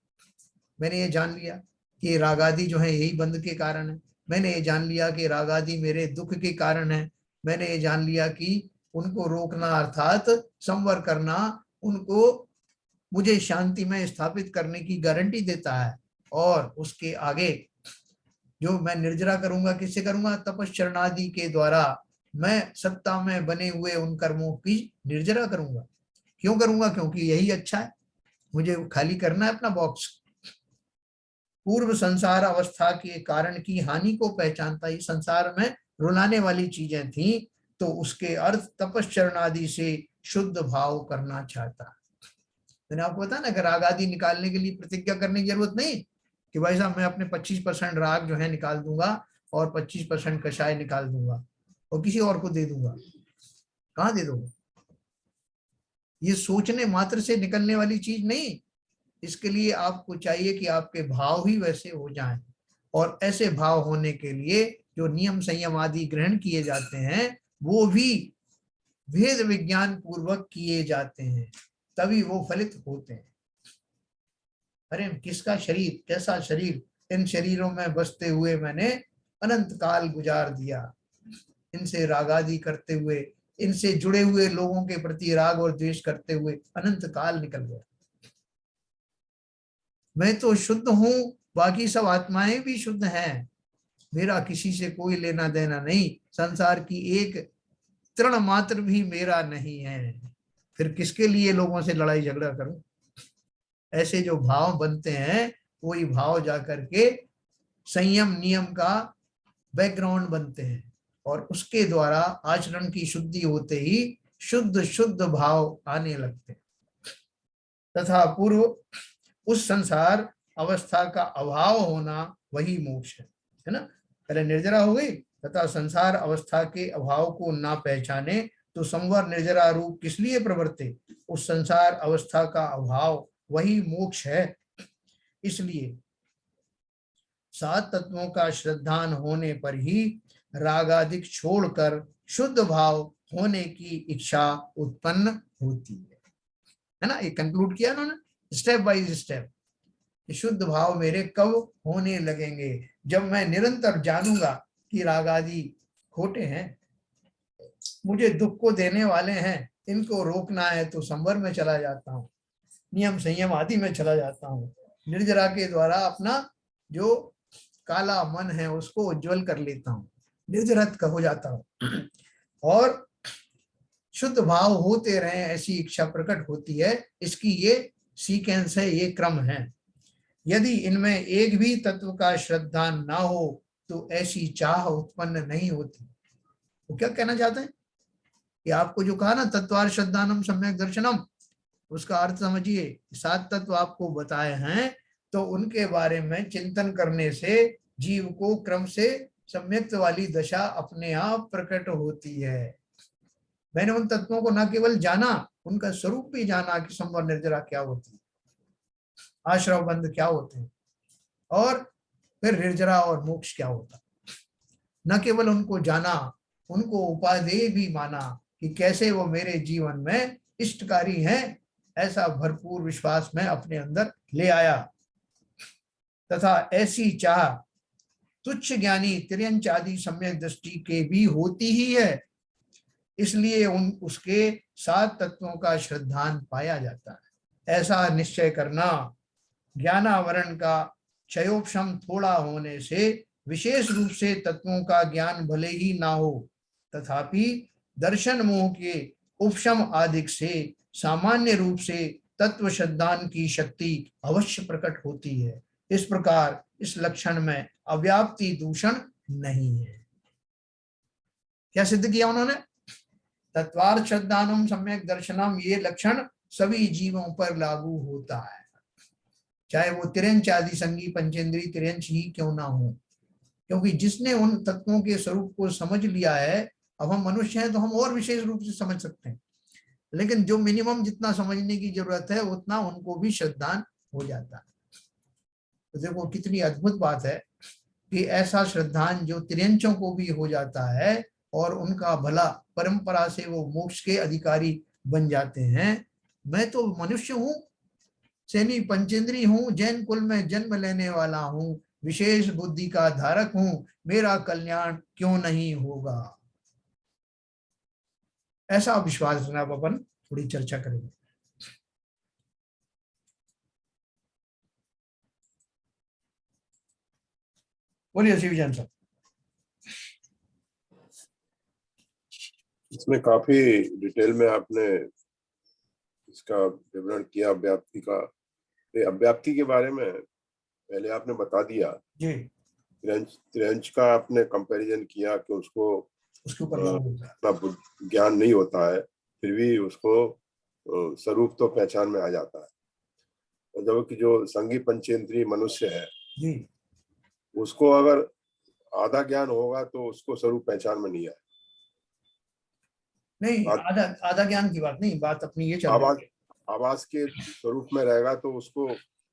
मैंने ये जान लिया कि रागादि जो है यही बंध के कारण है, मैंने ये जान लिया कि रागादि मेरे दुख के कारण है, मैंने ये जान लिया कि उनको रोकना अर्थात संवर करना उनको मुझे शांति में स्थापित करने की गारंटी देता है। और उसके आगे जो मैं निर्जरा करूंगा, किससे करूंगा? तपश्चरणादि के द्वारा मैं सत्ता में बने हुए उन कर्मों की निर्जरा करूंगा। क्यों करूंगा? क्योंकि यही अच्छा है, मुझे खाली करना है अपना बॉक्स। पूर्व संसार अवस्था के कारण की हानि को पहचानता ही, संसार में रुलाने वाली चीजें थी, तो उसके अर्थ तपश्चरणादि से शुद्ध भाव करना चाहता है। मैंने आपको बताया ना कि राग आदि निकालने के लिए प्रतिज्ञा करने की जरूरत नहीं कि भाई साहब मैं अपने 25% राग जो है निकाल दूंगा और 25% कषाय निकाल दूंगा और किसी और को दे दूंगा। कहाँ दे दूंगा? ये सोचने मात्र से निकलने वाली चीज नहीं। इसके लिए आपको चाहिए कि आपके भाव ही वैसे हो जाएं, और ऐसे भाव होने के लिए जो नियम संयम आदि ग्रहण किए जाते हैं वो भी भेद विज्ञान पूर्वक किए जाते हैं, तभी वो फलित होते हैं। अरे किसका शरीर, कैसा शरीर, इन शरीरों में बसते हुए मैंने अनंत काल गुजार दिया, इनसे रागादि करते हुए, इनसे जुड़े हुए लोगों के प्रति राग और द्वेष करते हुए अनंत काल निकल गया। मैं तो शुद्ध हूं, बाकी सब आत्माएं भी शुद्ध हैं, मेरा किसी से कोई लेना देना नहीं, संसार की एक तृण मात्र भी मेरा नहीं है, फिर किसके लिए लोगों से लड़ाई झगड़ा करूं? ऐसे जो भाव बनते हैं वही भाव जाकर के संयम नियम का बैकग्राउंड बनते हैं, और उसके द्वारा आचरण की शुद्धि होते ही शुद्ध शुद्ध भाव आने लगते हैं। तथा पूर्व उस संसार अवस्था का अभाव होना वही मोक्ष है ना। पहले निर्जरा हो गई, तथा संसार अवस्था के अभाव को ना पहचाने तो संवर निर्जरा रूप किस लिए प्रवर्ते? उस संसार अवस्था का अभाव वही मोक्ष है। इसलिए 7 तत्वों का श्रद्धान होने पर ही रागादिक छोड़कर शुद्ध भाव होने की इच्छा उत्पन्न होती है ना। ये कंक्लूड किया उन्होंने स्टेप बाय स्टेप। शुद्ध भाव मेरे कब होने लगेंगे? जब मैं निरंतर जानूंगा कि रागादि खोटे हैं, मुझे दुख को देने वाले हैं, इनको रोकना है तो संवर में चला जाता हूँ, नियम संयम आदि में चला जाता हूँ, निर्जरा के द्वारा अपना जो काला मन है उसको उज्जवल कर लेता हूँ, निर्जरत हो जाता हूँ, और शुद्ध भाव होते रहे ऐसी इच्छा प्रकट होती है। इसकी ये सीक्वेंस है, ये क्रम है। यदि इनमें एक भी तत्व का श्रद्धा ना हो तो ऐसी चाह उत्पन्न नहीं होती। वो क्या कहना चाहते हैं कि आपको जो कहा ना तत्वार श्रद्धानम सम्यक दर्शनम, उसका अर्थ समझिए। 7 तत्व आपको बताए हैं, तो उनके बारे में चिंतन करने से जीव को क्रम से सम्यक्त वाली दशा अपने आप प्रकट होती है। मैंने उन तत्वों को न केवल जाना, उनका स्वरूप भी जाना कि संवर निर्जरा क्या होती है, आश्रव बंध क्या होते हैं, और फिर निर्जरा और मोक्ष क्या होता है। न केवल उनको जाना, उनको उपादेय भी माना कि कैसे वो मेरे जीवन में इष्टकारी हैं, ऐसा भरपूर विश्वास में अपने अंदर ले आया। तथा ऐसी चाह तुच्छ ज्ञानी तिर्यंच आदि सम्यक दृष्टि के भी होती ही है, इसलिए उसके 7 तत्वों का श्रद्धान पाया जाता है। ऐसा निश्चय करना ज्ञानावरण का क्षयोपशम थोड़ा होने से विशेष रूप से तत्वों का ज्ञान भले ही ना हो, तथापि दर्शन मोह के उपशम आदि से सामान्य रूप से तत्व श्रद्धान की शक्ति अवश्य प्रकट होती है। इस प्रकार इस लक्षण में अव्याप्ति दूषण नहीं है। क्या सिद्ध किया उन्होंने? तत्वार्थ श्रद्धानम सम्यक दर्शनम, ये लक्षण सभी जीवों पर लागू होता है, चाहे वो तिर्यंच आदि संगी पंचेंद्री तिर्यंच ही क्यों ना हो। क्योंकि जिसने उन तत्वों के स्वरूप को समझ लिया है, अब हम मनुष्य हैं तो हम और विशेष रूप से समझ सकते हैं, लेकिन जो मिनिमम जितना समझने की जरूरत है उतना उनको भी श्रद्धान हो जाता है। तो देखो कितनी अद्भुत बात है कि ऐसा श्रद्धान जो तिर्यंचों को भी हो जाता है और उनका भला परंपरा से वो मोक्ष के अधिकारी बन जाते हैं। मैं तो मनुष्य हूँ, सैनी पंचेंद्री हूँ, जैन कुल में जन्म लेने वाला हूँ, विशेष बुद्धि का धारक हूँ, मेरा कल्याण क्यों नहीं होगा। ऐसा विश्वास जनाब अपन थोड़ी चर्चा करेंगे। बोलिए शिव जैन साहब। इसमें काफी डिटेल में आपने इसका विवरण किया अव्याप्ति का। अव्याप्ति के बारे में पहले आपने बता दिया जी, त्रियंच का आपने कंपैरिजन किया कि उसको उसके ऊपर लागू होता है, ज्ञान नहीं होता है, फिर भी उसको स्वरूप तो पहचान में आ जाता है। जबकि जो संगी पंचेंद्रीय मनुष्य है जी, उसको अगर आधा ज्ञान होगा तो उसको स्वरूप पहचान में नहीं आए। नहीं, आधा ज्ञान की बात नहीं, बात अपनी ये चल रही है। आवास के स्वरूप में रहेगा तो उसको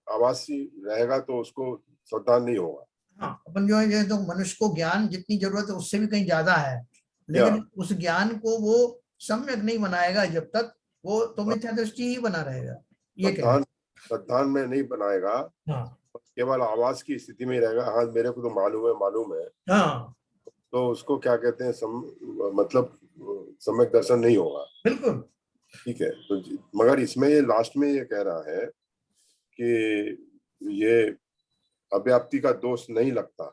आवासी रहेगा तो उसको श्रद्धान नहीं होगा। हाँ, अपन जो है तो मनुष्य को ज्ञान जितनी जरूरत है उससे भी कहीं ज्यादा है, लेकिन उस ज्ञान को वो सम्यक नहीं बनाएगा जब तक, वो तो मिथ्या दृष्टि ही बना रहेगा। ये श्रद्धान में नहीं बनाएगा। हाँ, केवल आवास की स्थिति में रहेगा, हाँ मेरे को तो मालूम है। हाँ, तो उसको क्या कहते हैं मतलब सम्यक दर्शन नहीं होगा। बिल्कुल ठीक है। तो मगर इसमें ये लास्ट में ये कह रहा है कि ये अव्याप्ति का दोष नहीं लगता।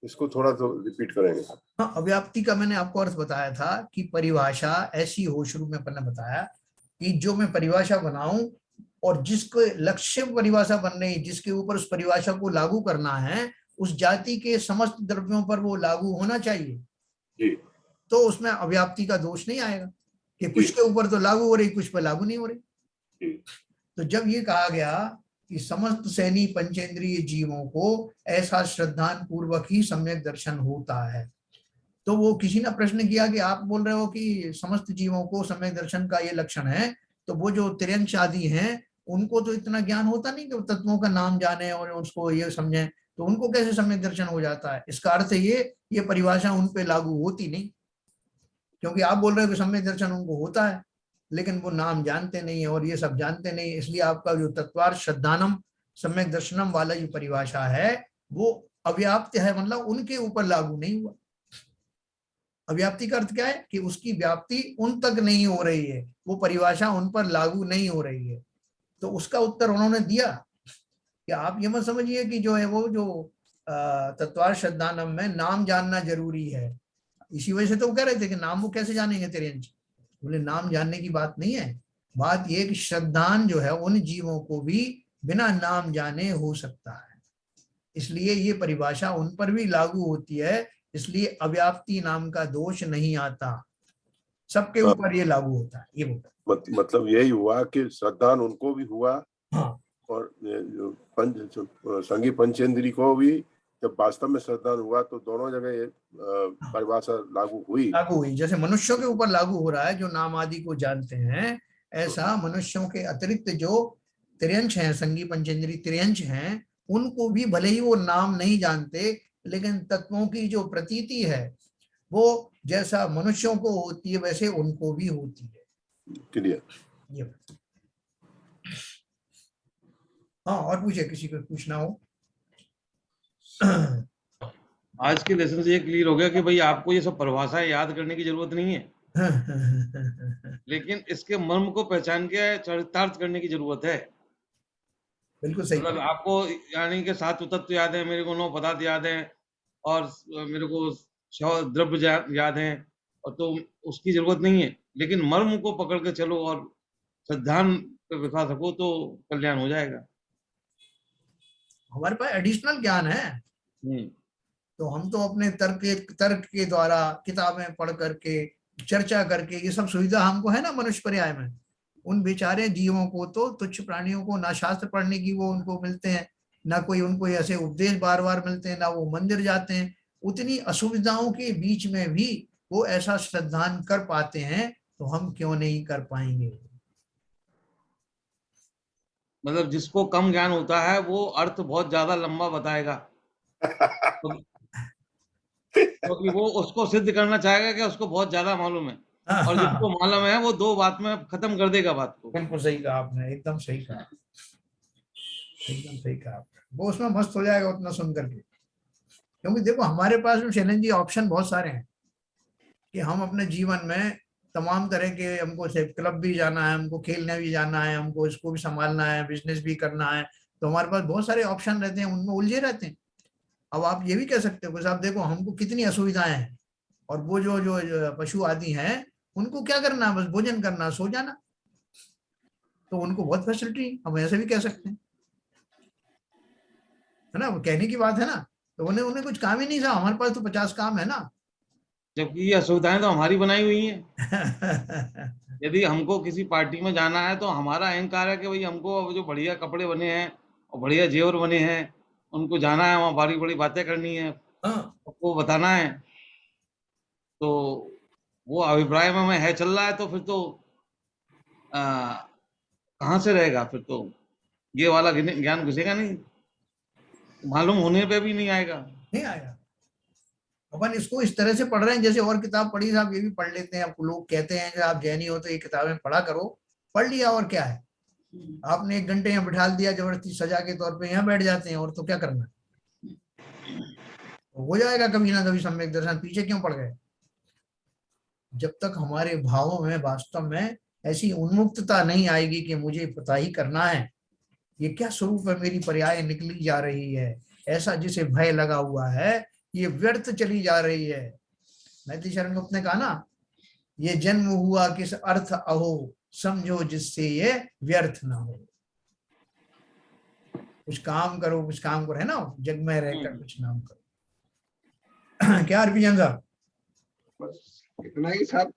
इसको थोड़ा तो रिपीट करेंगे। हाँ, अव्याप्ति का मैंने आपको अर्थ बताया था कि परिभाषा ऐसी हो, शुरू में अपन ने बताया कि जो मैं परिभाषा बनाऊं और जिसके लक्ष्य परिभाषा बन रही, जिसके ऊपर उस परिभाषा को लागू करना है, उस जाति के समस्त द्रव्यों पर वो लागू होना चाहिए जी। तो उसमें अव्याप्ति का दोष नहीं आएगा कि कुछ के ऊपर तो लागू हो रही, कुछ पर लागू नहीं हो रही। तो जब ये कहा गया कि समस्त सैनी पंचेंद्रिय जीवों को ऐसा श्रद्धान पूर्वक ही सम्यक दर्शन होता है, तो वो किसी ने प्रश्न किया कि आप बोल रहे हो कि समस्त जीवों को सम्यक दर्शन का ये लक्षण है, तो वो जो तिर्यंच आदि हैं उनको तो इतना ज्ञान होता नहीं कि तत्वों का नाम जाने और उसको ये समझें, तो उनको कैसे सम्यक दर्शन हो जाता है? इसका अर्थ ये परिभाषा उन पे लागू होती नहीं, क्योंकि आप बोल रहे हो कि सम्यक दर्शन उनको होता है, लेकिन वो नाम जानते नहीं है और ये सब जानते नहीं, इसलिए आपका जो तत्वार्थ श्रद्धानम सम्यक दर्शनम वाला जो परिभाषा है वो अव्याप्त है, मतलब उनके ऊपर लागू नहीं हुआ। अव्याप्ति का अर्थ क्या है कि उसकी व्याप्ति उन तक नहीं हो रही है, वो परिभाषा उन पर लागू नहीं हो रही है। तो उसका उत्तर उन्होंने दिया कि आप ये मत समझिए कि जो है वो जो तत्वार्थ श्रद्धानम में नाम जानना जरूरी है, इसी वजह से तो वो कह रहे थे कि नाम वो कैसे जानेंगे तिर्यंच। बोले नाम जानने की बात नहीं है, बात ये कि श्रद्धान जो है उन जीवों को भी बिना नाम जाने हो सकता है। इसलिए ये परिभाषा उन पर भी लागू होती है, इसलिए अव्याप्ति नाम का दोष नहीं आता, सबके हाँ। ऊपर ये लागू होता है। ये बोला मतलब यही हुआ कि श्रद्धान उनको भी हुआ, हाँ, और जो संगी पंचेंद्री को भी जब वास्तव में श्रद्धान हुआ तो दोनों जगह ये परिभाषा लागू हुई। लागू हुई। जैसे मनुष्यों के ऊपर लागू हो रहा है जो नाम आदि को जानते हैं, ऐसा मनुष्यों के अतिरिक्त जो त्रियंश हैं, संगी पंचेंद्री त्रियंश हैं, उनको भी भले ही वो नाम नहीं जानते, लेकिन तत्वों की जो प्रतीति है वो जैसा मनुष्यों को होती है वैसे उनको भी होती है। क्लियर। ये हाँ, और पूछे, किसी को पूछना हो? आज के लेसन से ये क्लियर हो गया कि भाई आपको ये सब परिभाषाएं याद करने की जरूरत नहीं है, लेकिन इसके मर्म को पहचान के चरितार्थ करने की जरूरत है। बिल्कुल सही। मतलब आपको यानी कि 7 तत्व याद है, मेरे को 9 पदार्थ याद है, और मेरे को 6 द्रव्य याद है, और तो उसकी जरूरत नहीं है, लेकिन मर्म को पकड़ के चलो और सिद्धांत पे बिठा सको तो कल्याण हो जाएगा। हमारे पास एडिशनल ज्ञान है, तो हम तो अपने तर्क के द्वारा किताबें पढ़ करके चर्चा करके, ये सब सुविधा हमको है ना मनुष्य पर्याय में। उन बेचारे जीवों को तो, तुच्छ प्राणियों को ना शास्त्र पढ़ने की वो उनको मिलते हैं, ना कोई उनको ऐसे उपदेश बार बार मिलते हैं, ना वो मंदिर जाते हैं। उतनी असुविधाओं के बीच में भी वो ऐसा श्रद्धान कर पाते हैं, तो हम क्यों नहीं कर पाएंगे? मतलब जिसको कम ज्ञान होता है वो अर्थ बहुत ज्यादा लंबा बताएगा, क्योंकि वो उसको सिद्ध करना चाहेगा कि उसको बहुत ज्यादा मालूम है, और जिसको मालूम है वो 2 बात में खत्म कर देगा बात को। बिल्कुल सही कहा आपने, एकदम सही कहा, एकदम सही कहा आपने। वो उसमें मस्त हो जाएगा उतना सुन करके। क्योंकि देखो हमारे पास में शैलेंद्र जी ऑप्शन बहुत सारे हैं कि हम अपने जीवन में तमाम तरह के, हमको से क्लब भी जाना है, हमको खेलने भी जाना है, हमको इसको भी संभालना है, बिजनेस भी करना है, तो हमारे पास बहुत सारे ऑप्शन रहते हैं, उनमें उलझे रहते हैं। अब आप ये भी कह सकते हो कि साहब देखो हमको कितनी असुविधाएं हैं, और वो जो पशु आदि हैं उनको क्या करना है, बस भोजन करना, सो जाना, तो उनको बहुत फैसिलिटी, हम ऐसे भी कह सकते हैं, है ना? वो कहने की बात है ना, तो उन्हें कुछ काम ही नहीं था, हमारे पास तो 50 काम है ना। जबकि ये असुविधाएं तो हमारी बनाई हुई हैं। यदि हमको किसी पार्टी में जाना है तो हमारा अहंकार है कि भाई हमको जो बढ़िया कपड़े बने हैं और बढ़िया जेवर बने हैं उनको जाना है, वहाँ बड़ी बड़ी बातें करनी है, सबको बताना है। तो वो अभिप्राय में है चल रहा है, तो फिर तो कहाँ से रहेगा? फिर तो ये वाला ज्ञान घुसेगा नहीं, मालूम होने पे भी नहीं आएगा। नहीं आएगा। अपन इसको इस तरह से पढ़ रहे हैं जैसे और किताब पढ़ी, साहब ये भी पढ़ लेते हैं। आपको लोग कहते हैं कि आप जैनी हो तो ये किताबें पढ़ा करो, पढ़ लिया और क्या है, आपने 1 घंटे यहाँ बिठा दिया जबरदस्ती सजा के तौर पे, यहाँ बैठ जाते हैं, और तो क्या करना, तो हो जाएगा कभी ना कभी सम्यक दर्शन, पीछे क्यों पड़ गए? जब तक हमारे भावों में वास्तव में ऐसी उन्मुक्तता नहीं आएगी कि मुझे पता ही करना है ये क्या स्वरूप है, मेरी पर्याय निकली जा रही है, ऐसा जिसे भय लगा हुआ है, ये व्यर्थ चली जा रही है। मैथिली शरण गुप्त ने कहा ना, ये जन्म हुआ किस अर्थ अहो, समझो जिससे ये व्यर्थ ना हो। कुछ काम करो, कुछ काम करो, है ना, जग में रहकर कुछ नाम करो। क्या हरभजन साहब? बस इतना ही साहब,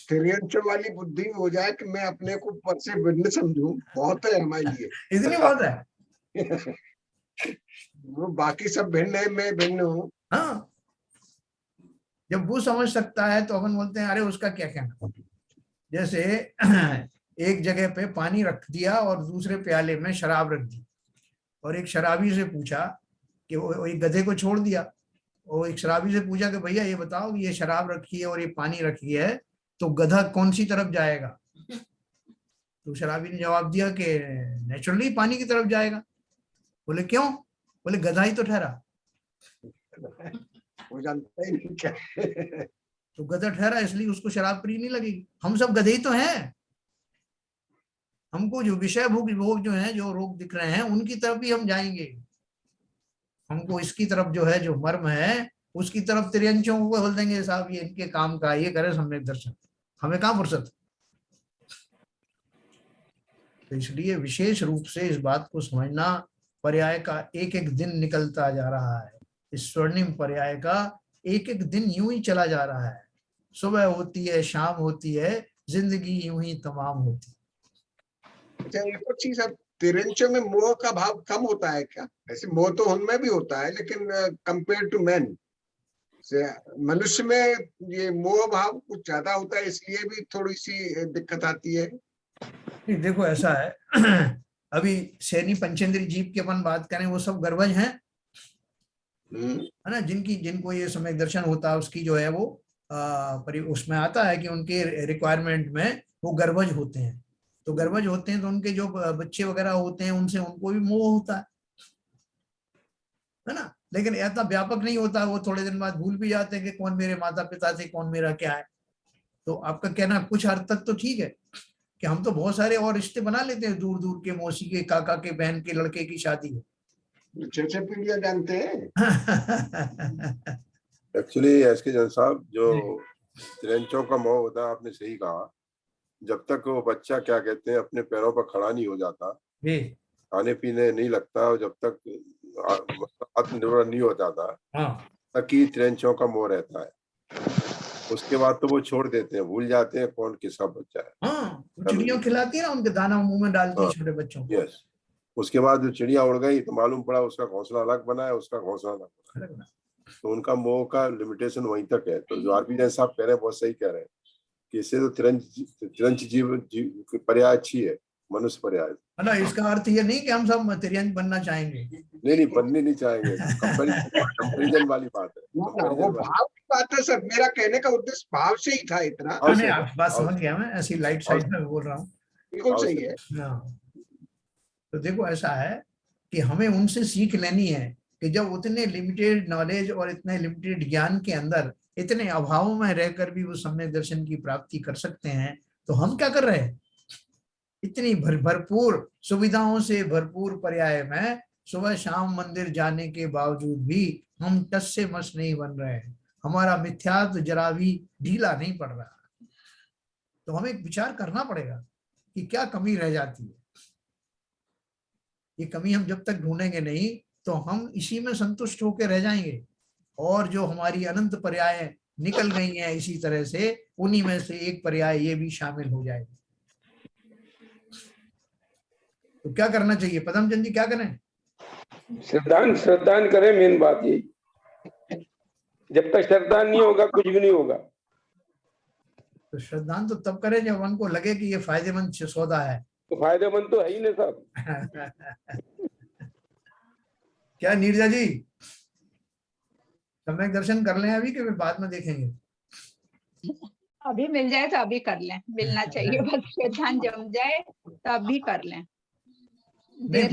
त्रियंश वाली बुद्धि हो जाए कि मैं अपने को ऊपर से भिन्न समझूं, बहुत है हमारे लिए। इतनी बहुत है। वो बाकी सब भिन्न है, मैं भिन्न हूँ। हाँ, जब वो समझ सकता है तो अपन बोलते हैं अरे उसका क्या कहना। जैसे एक जगह पे पानी रख दिया और दूसरे प्याले में शराब रख दी, और एक शराबी से पूछा कि वो एक गधे को छोड़ दिया, और एक शराबी से पूछा कि भैया ये बताओ ये शराब रखी है और ये पानी रखी है, तो गधा कौन सी तरफ जाएगा? तो शराबी ने जवाब दिया कि नेचुरली पानी की तरफ जाएगा। बोले क्यों? बोले गधा ही तो ठहरा। वो जानता ही नहीं क्या। तो गधा ठहरा इसलिए उसको शराब प्रिय नहीं लगेगी। हम सब गधे ही तो हैं, हमको जो विषय भोग जो है, जो रोग दिख रहे हैं उनकी तरफ ही हम जाएंगे। हमको इसकी तरफ जो है, जो मर्म है उसकी तरफ त्रियंशों को बोल देंगे साहब ये इनके काम का, ये करे सम्यक दर्शन, हमें कहाँ फुर्सत। तो इसलिए विशेष रूप से इस बात को समझना पर्याय का एक एक दिन निकलता जा रहा है। इस स्वर्णिम पर्याय का एक एक दिन यूं ही चला जा रहा है। सुबह होती है, शाम होती है, जिंदगी यूं ही तमाम होती है। अच्छा, एक और चीज, अब तिरंचों में मोह का भाव कम होता है क्या? ऐसे मोह तो उनमें भी होता है, लेकिन कंपेयर टू मैन से मनुष्य में ये मोह भाव कुछ ज्यादा होता है, इसलिए भी थोड़ी सी दिक्कत आती है। नहीं, देखो ऐसा है अभी सैनी पंचेंद्री जीव की अपन बात करें, वो सब गर्वज हैं, है ना, जिनको ये सम्यक दर्शन होता है, उसकी जो है वो उसमें आता है कि उनके रिक्वायरमेंट में वो गर्वज होते हैं। तो गर्वज होते हैं तो उनके जो बच्चे वगैरह होते हैं, उनसे उनको भी मोह होता है ना। लेकिन ऐसा व्यापक नहीं होता, वो थोड़े दिन बाद भूल भी जाते हैं कि कौन मेरे माता पिता थे, कौन मेरा क्या है। तो आपका कहना कुछ हद तक तो ठीक है कि हम तो बहुत सारे और रिश्ते बना लेते हैं, दूर दूर के, मौसी के, काका के, बहन के लड़के की शादी है। 6 पीढ़ियां जानते हैं। एक्चुअली एसके जैन साहब, जो तिरंचों का मोह होता है, आपने सही कहा। जब तक वो बच्चा क्या कहते हैं अपने पैरों पर खड़ा नहीं हो जाता, खाने पीने नहीं लगता, और जब तक आत्मनिर्भर नहीं हो जाता, तक ही तिरंचों का मोह रहता है। उसके बाद तो वो छोड़ देते हैं, भूल जाते हैं कौन किसका बच्चा है। हाँ, चिड़िया खिलाती है ना, उनके दाना मुंह में डालती है छोटे बच्चों को। यस, उसके बाद जो चिड़िया उड़ गई तो मालूम पड़ा उसका घोंसला अलग बना है, उसका घोंसला अलग बना है। तो उनका मोह का लिमिटेशन वहीं तक है। तो जो आरपी जैन साहब कह रहे हैं बहुत सही कह रहे हैं कि इससे तो तिरंच जीव पर्याय अच्छी है, मनुष्य पर्याय है ना। इसका अर्थ ये नहीं कि हम सब तिरंज बनना चाहेंगे, नहीं, बनने नहीं चाहेंगे। कंपैरिजन वाली बात है, वो भाव की बात है सर। मेरा कहने का उद्देश्य भाव से ही था इतना। नहीं, आप बात समझ गया, मैं ऐसी लाइट साइड में बोल रहा हूँ। बिल्कुल सही है। तो देखो ऐसा है कि हमें उनसे सीख लेनी है कि जब उतने लिमिटेड नॉलेज और इतने लिमिटेड ज्ञान के अंदर इतने अभावों में रहकर भी वो सम्यक दर्शन की प्राप्ति कर सकते हैं, तो हम क्या कर रहे हैं? इतनी भरपूर सुविधाओं से भरपूर पर्याय में सुबह शाम मंदिर जाने के बावजूद भी हम टस से मस नहीं बन रहे हैं। हमारा मिथ्यात्व जरा भी ढीला नहीं पड़ रहा। तो हमें एक विचार करना पड़ेगा कि क्या कमी रह जाती है। ये कमी हम जब तक ढूंढेंगे नहीं तो हम इसी में संतुष्ट होकर रह जाएंगे, और जो हमारी अनंत पर्याय निकल गई हैं इसी तरह से, उन्हीं में से एक पर्याय ये भी शामिल हो जाएगी। तो क्या करना चाहिए पदमचंद जी, क्या करें? श्रद्धान करें। मेन बात ये, जब तक श्रद्धान नहीं होगा कुछ भी नहीं होगा। तो श्रद्धान तो तब करें जब उनको लगे कि ये फायदेमंद सौदा है। तो फायदेमंद तो है ही नहीं साहब। क्या नीरजा जी, सम्यक दर्शन कर लें अभी कि बाद में देखेंगे? अभी मिल जाए तो अभी कर लें, मिलना चाहिए। बस श्रद्धान जम जाए तो अभी कर लें। देर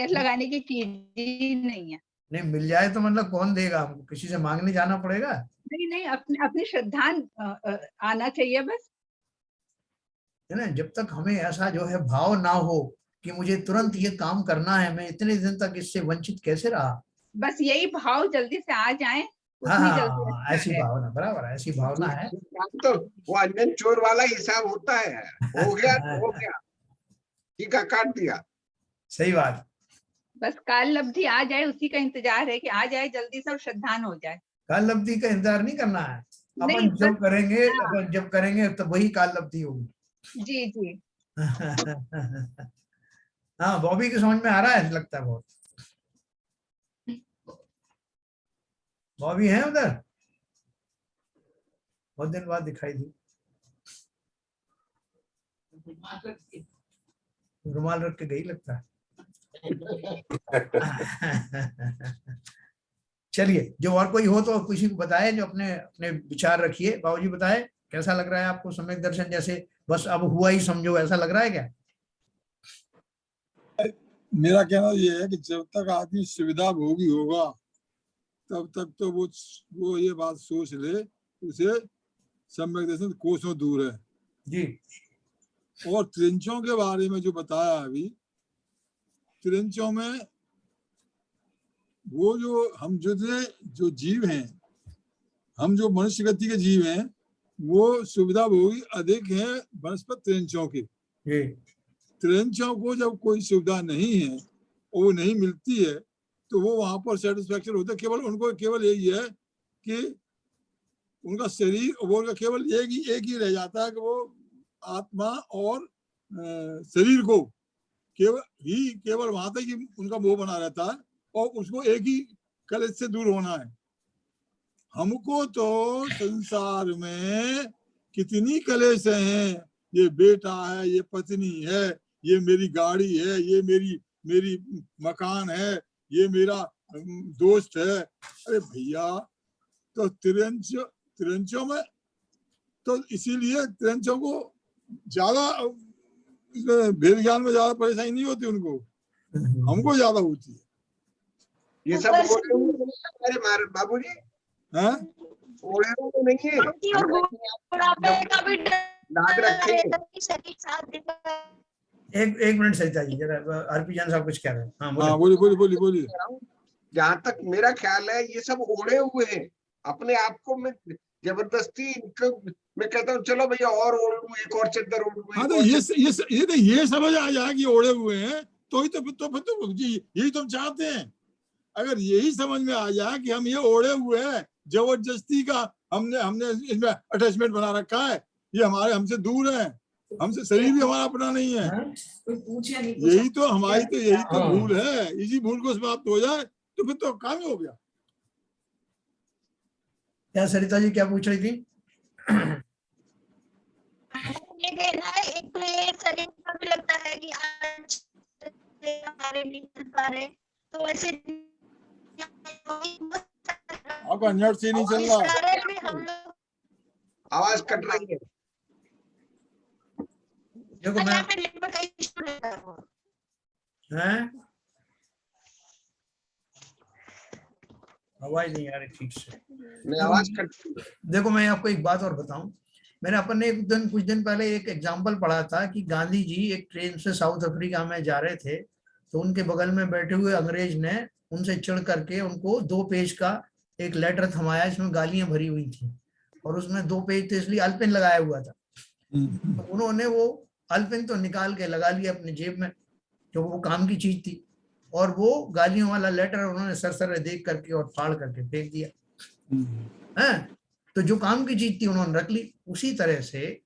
लगाने की चीज ही नहीं है। नहीं, मिल जाए तो मतलब कौन देगा हमको? किसी से मांगने जाना पड़ेगा? नहीं, अपनी श्रद्धान आना चाहिए बस, है ना। जब तक हमें ऐसा जो है भाव ना हो कि मुझे तुरंत ये काम करना है, मैं इतने दिन तक इससे वंचित कैसे रहा, बस यही भाव जल्दी से आ जाए। हाँ, ऐसी भावना, बराबर, ऐसी भावना है। तो वो अंजन चोर वाला हिसाब होता है, हो गया तो हो गया, ठीक है, काट दिया। सही बात। बस काल लब्धि आ जाए, उसी का इंतजार है कि आ जाए जल्दी से और श्रद्धान हो जाए। काल लब्धि का इंतजार नहीं करना है, अपन जब करेंगे, अपन जब करेंगे तो वही काल लब्धि होगी। जी। हाँ, बॉबी की समझ में आ रहा है लगता है बहुत। बॉबी है उधर? बहुत दिन बाद दिखाई दी। रुमाल रख के गई लगता है। चलिए, जो और कोई हो तो किसी को बताए, जो अपने अपने विचार रखिए। बाबूजी बताए, कैसा लग रहा है आपको सम्यक दर्शन? जैसे बस अब हुआ ही समझो, ऐसा लग रहा है क्या? मेरा कहना यह है कि जब तक आदमी सुविधा भोगी होगा तब तक तो वो ये बात सोच ले, उसे सम्यक दर्शन कोसों दूर है जी। और त्रिंचों के बारे में जो बताया अभी, त्रिंचों में वो जो हम जो जीव हैं, हम जो मनुष्य गति के जीव हैं, वो सुविधा भोगी अधिक है वनस्पति त्रिंचों के। जी। त्रिंचों को जब कोई सुविधा नहीं है वो नहीं मिलती है तो वो वहां पर सेटिस्फेक्शन होता है। केवल उनको केवल यही है कि उनका शरीर, वो उनका केवल एक ही रह जाता है कि वो आत्मा और शरीर को केवल वहां तक ही उनका मोह बना रहता है और उसको एक ही कलेश से दूर होना है। हमको तो संसार में कितनी कलेश हैं, ये बेटा है, ये पत्नी है, ये मेरी गाड़ी है, ये मेरी मकान है, ये मेरा दोस्त है। अरे भैया, तो तिरंचों में तो इसीलिए तिरंचों को ज्यादा भेद ज्ञान में ज्यादा परेशानी नहीं होती उनको, हमको ज्यादा होती है। ये सब हमारे बाबूजी हैं? ओढ़े हुए नहीं है, याद रखेंगे। एक मिनट सरिता जी, जरा आरपी जान साहब कुछ कह रहे हैं। हाँ बोलिए। जहाँ तक मेरा ख्याल है ये सब ओढ़े हुए हैं अपने आप को। मैं जबरदस्ती मैं कहता हूँ चलो भैया और ओढ़ लूं, एक और चद्दर ओढ़ लूं। हाँ, तो ये समझ आ जाए कि ओढ़े हुए हैं तो ही तो यही तो हम चाहते हैं। अगर यही समझ में आ जाए कि हम ये ओढ़े हुए हैं, जबरदस्ती का हमने इसमें अटैचमेंट बना रखा है, ये हमारे हमसे दूर है, हमसे शरीर भी हमारा अपना नहीं है, यही तो हमारी तो यही तो भूल है। इसी भूल को समाप्त हो जाए तो फिर तो काम ही हो गया। क्या सरिता जी क्या पूछ रही थी? एक तो ये शरीर का भी लगता है कि आज हमारे नहीं कर पा रहे, तो ऐसे आपका नेट से नहीं चल रहा, आवाज कट रही है। देखो आवाज नहीं आ रही ठीक से, आवाज कट। देखो मैं आपको एक बात और बताऊं, मैंने अपन ने कुछ दिन पहले एक एग्जाम्पल पढ़ा था कि गांधी जी एक ट्रेन से साउथ अफ्रीका में जा रहे थे, तो उनके बगल में बैठे हुए अंग्रेज ने उनसे चिढ़ करके उनको 2 पेज का एक लेटर थमाया, इसमें गालियां भरी हुई थी, और उसमें 2 पेज थे इसलिए अल्पेन लगाया हुआ था। तो उन्होंने वो अल्पेन तो निकाल के लगा लिया अपनी जेब में, जो वो काम की चीज थी, और वो गालियों वाला लेटर उन्होंने सरसरे देख करके और फाड़ करके फेंक दिया। है तो जो काम की चीज थी उन्होंने रख ली। उसी तरह से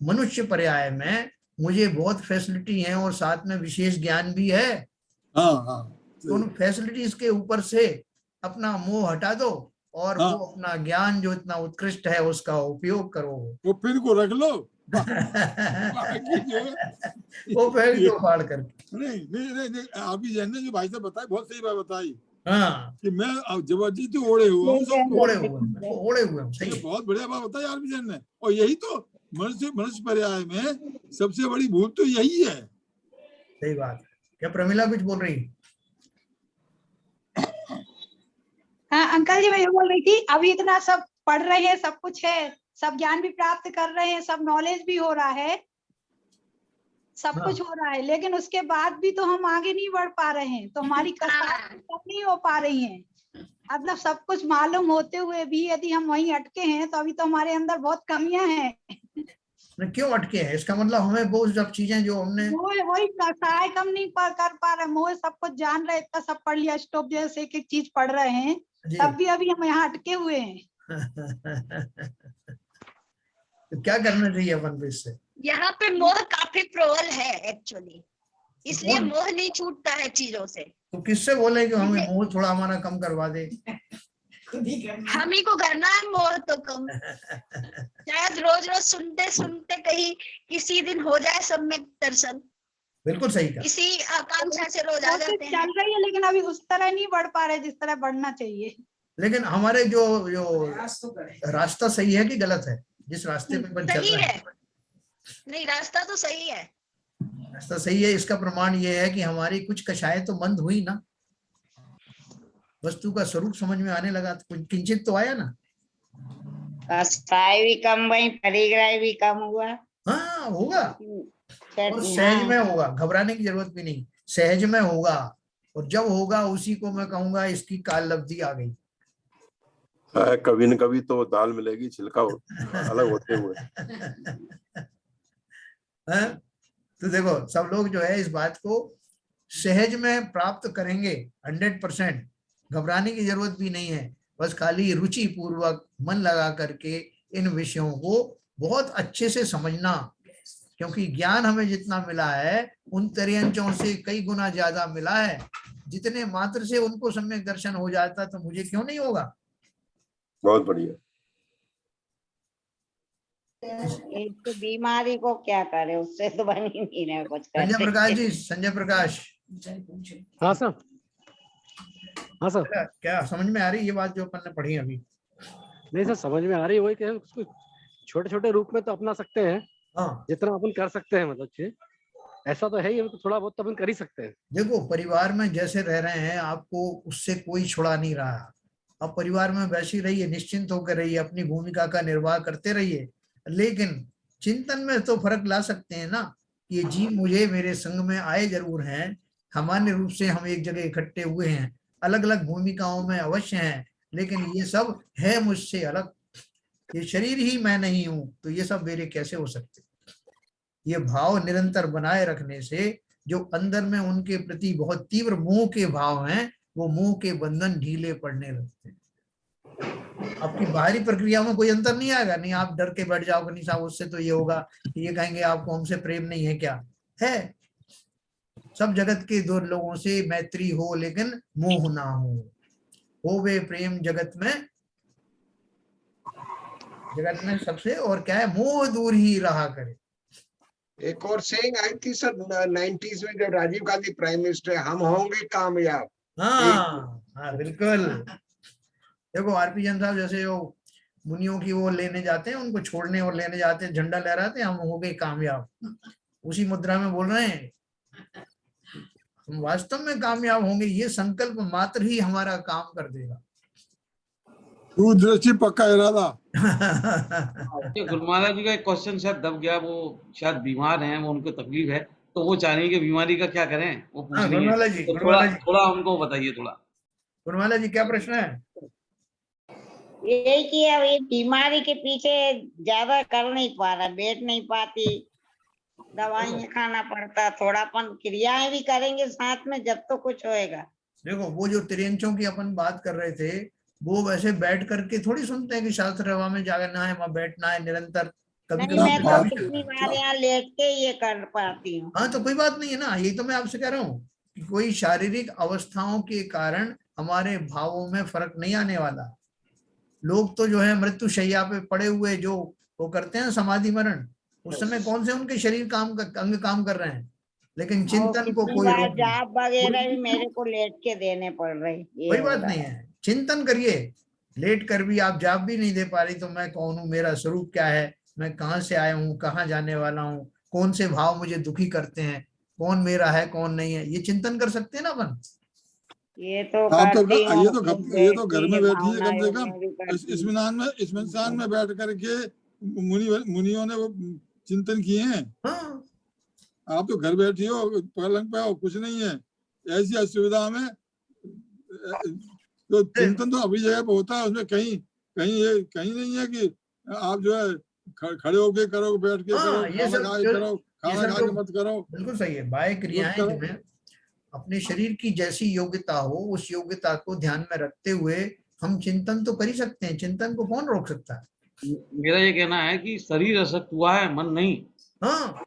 मनुष्य पर्याय में मुझे बहुत फैसिलिटी है और साथ में विशेष ज्ञान भी है। तो उन फैसिलिटीज के ऊपर से अपना मोह हटा दो और वो अपना ज्ञान जो इतना उत्कृष्ट है उसका उपयोग करो। वो पिन को रख लो वो फेंक दो फाड़ करके। नहीं अभी जानने जो भाई साहब बताए बहुत सही बात बताई। हाँ कि मैं जबरदस्ती ओढ़े हुआ हूँ, ओढ़े हुए सही है। बहुत बढ़िया बात बताई आरपी जैन ने। और यही तो मनुष्य पर्याय में सबसे बड़ी भूल तो यही है। सही बात है। क्या प्रमिला कुछ बोल रही? हाँ अंकल जी, मैं ये बोल रही थी, अभी इतना सब पढ़ रहे हैं, सब कुछ है, सब ज्ञान भी प्राप्त कर रहे हैं, सब नॉलेज भी हो रहा है, सब कुछ हो रहा है, लेकिन उसके बाद भी तो हम आगे नहीं बढ़ पा रहे हैं, तो हमारी कसरत नहीं हो पा रही है। मतलब सब कुछ मालूम होते हुए भी यदि हम वहीं अटके हैं तो अभी तो हमारे अंदर बहुत कमियां हैं। क्यों अटके हैं? इसका मतलब हमें वो सब चीजें जो हमने वही सहाय कम नहीं कर पा रहे। मोह सब कुछ जान रहे, इतना सब पढ़ लिया, स्टॉप जैसे एक चीज पढ़ रहे हैं, तब भी अभी हम यहाँ अटके हुए हैं। तो क्या करना चाहिए अपन को इससे? यहाँ पे मोह काफी प्रबल है एक्चुअली, इसलिए मोह नहीं छूटता है चीजों से। तो किससे बोले कि हमें मोह थोड़ा हमारा कम करवा दे? हम ही को करना है मोह तो कम। शायद रोज रोज सुनते सुनते कहीं किसी दिन हो जाए सब में दर्शन। बिल्कुल सही कहा। इसी आकांक्षा से रोज आ जाते हैं। चल रही है, लेकिन अभी उस तरह नहीं बढ़ पा रहे जिस तरह बढ़ना चाहिए। लेकिन हमारे जो रास्ता सही है कि गलत है? जिस रास्ते पे अपन चल रहे हैं। नहीं, रास्ता तो सही है। रास्ता सही है, इसका प्रमाण ये है कि हमारी कुछ कक्षाएं तो बंद हुई ना, वस्तु का स्वरूप समझ में आने लगा, तो कुछ किंचित तो आया ना। कष्टाय भी कम हुई, परिग्रह भी कम हुआ। हाँ होगा, और सहज में होगा, घबराने की जरूरत भी नहीं, सहज में होगा। और जब होगा उसी को मैं कहूंगा इसकी काल लब्धि आ गई। कभी न कभी तो दाल मिलेगी छिलका अलग होते हुए। तो देखो सब लोग जो है इस बात को सहज में प्राप्त करेंगे 100%। घबराने की जरूरत भी नहीं है, बस खाली रुचि पूर्वक मन लगा करके इन विषयों को बहुत अच्छे से समझना, क्योंकि ज्ञान हमें जितना मिला है उन तिर्यंचों से कई गुना ज्यादा मिला है। जितने मात्र से उनको सम्यक दर्शन हो जाता तो मुझे क्यों नहीं होगा। बहुत बढ़िया। एक तो बीमारी को क्या करे, उससे तो बन ही नहीं रहे कुछ संजय करते। प्रकाश जी, संजय प्रकाश। हाँ सर, हाँ सर। क्या समझ में आ रही ये बात जो अपन ने पढ़ी अभी? नहीं सर, समझ में आ रही है। वही कि उसको छोटे छोटे रूप में तो अपना सकते हैं। हाँ, जितना अपन कर सकते हैं, मतलब चीज ऐसा तो है ही, तो थोड़ा बहुत तो अपन कर ही सकते हैं। देखो परिवार में जैसे रह रहे हैं आपको उससे कोई छुड़ा नहीं रहा। अब परिवार में वैसे ही रहिए, निश्चिंत होकर रहिए, अपनी भूमिका का निर्वाह करते रहिए, लेकिन चिंतन में तो फर्क ला सकते हैं ना। ये जीव मुझे मेरे संग में आए जरूर हैं, सामान्य रूप से हम एक जगह इकट्ठे हुए हैं, अलग अलग भूमिकाओं में अवश्य हैं, लेकिन ये सब है मुझसे अलग। ये शरीर ही मैं नहीं हूं, तो ये सब मेरे कैसे हो सकते। ये भाव निरंतर बनाए रखने से जो अंदर में उनके प्रति बहुत तीव्र मोह के भाव हैं, वो मोह के बंधन ढीले पड़ने लगते हैं। आपकी बाहरी प्रक्रिया में कोई अंतर नहीं आएगा। नहीं आप डर के बैठ जाओगे, नहीं साहब उससे तो ये होगा, ये कहेंगे आपको हमसे प्रेम नहीं है, क्या है। सब जगत के दो लोगों से मैत्री हो, लेकिन मोह ना हो वे प्रेम जगत में सबसे, और क्या है, मोह दूर ही रहा करे। एक और सेइंग आई थी सर 90s में जब राजीव गांधी प्राइम मिनिस्टर, हम होंगे कामयाब। हाँ बिल्कुल। देखो आरपी जन साहब जैसे वो मुनियों की वो लेने जाते हैं, उनको छोड़ने और लेने जाते हैं, झंडा लहराते हैं, हम हो गए कामयाब, उसी मुद्रा में बोल रहे हैं हम वास्तव में कामयाब होंगे। ये संकल्प मात्र ही हमारा काम कर देगा। दूरदृष्टि पक्का इरादा। गुरु महाराज जी का एक क्वेश्चन शायद दब गया, वो शायद बीमार हैं, वो उनको तकलीफ है, तो वो चाह रही है कि बीमारी का क्या करें, वो पूछ रही है। तो थोड़ा हमको बताइए थोड़ा। गुरुमाला जी क्या प्रश्न है? यही कि अब ये बीमारी के पीछे ज्यादा कर नहीं पा रहा, बैठ नहीं पाती, दवाइयाँ खाना पड़ता, थोड़ापन क्रियाएं भी करेंगे साथ में जब तो कुछ होएगा। देखो वो जो तिर्यंचों की अपन बात कर रहे थे, वो वैसे बैठ करके थोड़ी सुनते हैं कि शास्त्र सभा में जागना है, वहां बैठना है निरंतर। कभी नहीं, मैं तो कितनी बार यहाँ लेट के ये कर पाती हूँ। हाँ तो कोई बात नहीं है ना, यही तो मैं आपसे कह रहा हूँ कि कोई शारीरिक अवस्थाओं के कारण हमारे भावों में फर्क नहीं आने वाला। लोग तो जो है मृत्यु शैया पे पड़े हुए जो वो करते हैं समाधि मरण, उस समय कौन से उनके शरीर अंग काम कर रहे हैं, लेकिन चिंतन को कोई रोक नहीं। जाप वगैरह भी मेरे को लेट के देने पड़ रही। कोई बात नहीं है, चिंतन करिए। लेट कर भी आप जाप भी नहीं दे पा रही तो मैं कौन हूँ, मेरा स्वरूप क्या है, मैं कहाँ से आया हूँ, कहाँ जाने वाला हूँ, कौन से भाव मुझे दुखी करते हैं, कौन मेरा है कौन नहीं है, ये चिंतन कर सकते हैं ना अपन। ये तो आप तो ये तो घर में बैठी है कम से कम इत्मीनान में बैठ करके मुनियों ने वो चिंतन किए हैं। हाँ। आप तो घर बैठी हो, पलंग पे हो, कुछ नहीं है, ऐसी असुविधा में तो चिंतन तो अभी जगह पे होता है, उसमें कहीं नहीं है कि आप जो है खड़े होके करो, बैठ के करो, खाना खा के मत करो। बिल्कुल सही है। बाह्य क्रियाएं जो है अपने शरीर की जैसी योग्यता हो, उस योग्यता को ध्यान में रखते हुए हम चिंतन तो कर ही सकते हैं। चिंतन को कौन रोक सकता है? मेरा ये कहना है कि शरीर असक्त हुआ है, मन नहीं। हाँ,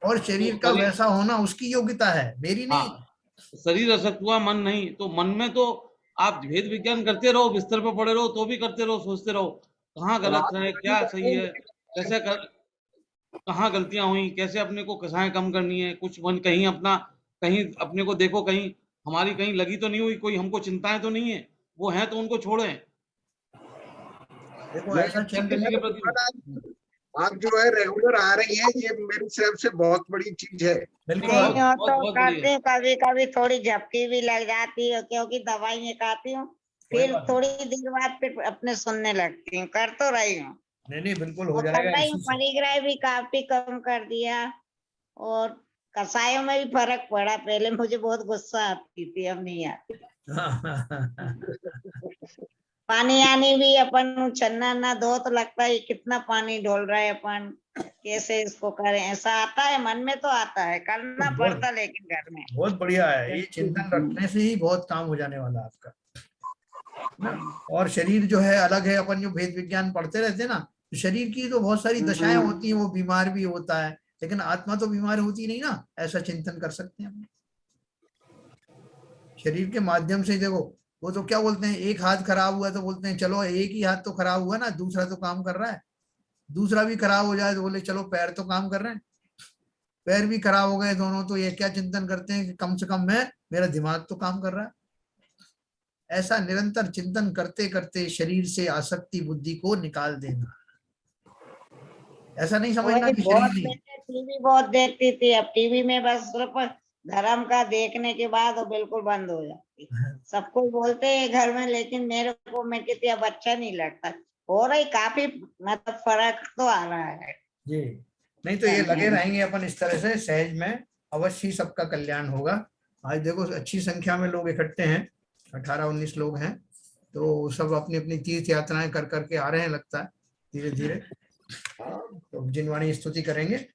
और शरीर का वैसा होना उसकी योग्यता है, मेरी नहीं। शरीर असक्त हुआ, मन नहीं, तो मन में तो आप भेद विज्ञान करते रहो, बिस्तर पर पड़े रहो तो भी करते रहो, सोचते रहो कहाँ गलत है, क्या सही है, कैसे कहाँ गलतियां हुई, कैसे अपने को कसाएं कम करनी है। कुछ मन कहीं अपने को देखो, कहीं हमारी कहीं लगी तो नहीं हुई, कोई हमको चिंताएं तो नहीं है, वो है तो उनको छोड़ें। देखो ऐसा आप जो है रेगुलर आ रही है, ये मेरी तरफ से बहुत बड़ी चीज है। तो करती हूँ, कभी कभी थोड़ी झपकी भी लग जाती है क्योंकि दवाई खाती हूँ, फिर थोड़ी देर बाद फिर अपने सुनने लगती हूँ। कर तो रही हूँ। नहीं बिल्कुल हो जाएगा। परिग्रह भी काफी कम कर दिया और कसायों में भी फर्क पड़ा। पहले मुझे बहुत गुस्सा आती थी, अब नहीं आती। पानी आनी भी अपन छन्ना ना धो तो लगता है कितना पानी डोल रहा है, अपन कैसे इसको करें, ऐसा आता है मन में, तो आता है, करना पड़ता लेकिन घर में। बहुत बढ़िया है, ये चिंतन रखने से ही बहुत काम हो जाने वाला है आपका ना। और शरीर जो है अलग है, अपन जो भेद विज्ञान पढ़ते रहते हैं ना, तो शरीर की तो बहुत सारी दशाएं होती हैं, वो बीमार भी होता है, लेकिन आत्मा तो बीमार होती नहीं ना, ऐसा चिंतन कर सकते हैं अपन शरीर के माध्यम से। देखो वो तो क्या बोलते हैं, एक हाथ खराब हुआ तो बोलते हैं चलो एक ही हाथ तो खराब हुआ ना, दूसरा तो काम कर रहा है। दूसरा भी खराब हो जाए तो बोले चलो पैर तो काम कर रहे हैं। पैर भी खराब हो गए दोनों, तो ये क्या चिंतन करते हैं कि कम से कम मेरा दिमाग तो काम कर रहा है। ऐसा निरंतर चिंतन करते करते शरीर से आसक्ति बुद्धि को निकाल देना। ऐसा नहीं समझना कि शरीर नहीं। टीवी बहुत देखती थी, अब टीवी में बस सिर्फ धर्म का देखने के बाद वो बिल्कुल बंद हो जाती। सबको बोलते हैं घर में, लेकिन मेरे को, मैं कहती अब अच्छा नहीं लगता, हो रही काफी मतलब फर्क तो आ रहा है जी। नहीं तो ये लगे रहेंगे अपन इस तरह से सहज में, अवश्य ही सबका कल्याण होगा। आज देखो अच्छी संख्या में लोग इकट्ठे हैं, 18-19 लोग हैं, तो सब अपनी अपनी तीर्थ यात्राएं कर करके आ रहे हैं, लगता है धीरे धीरे। तो जिनवाणी स्तुति करेंगे।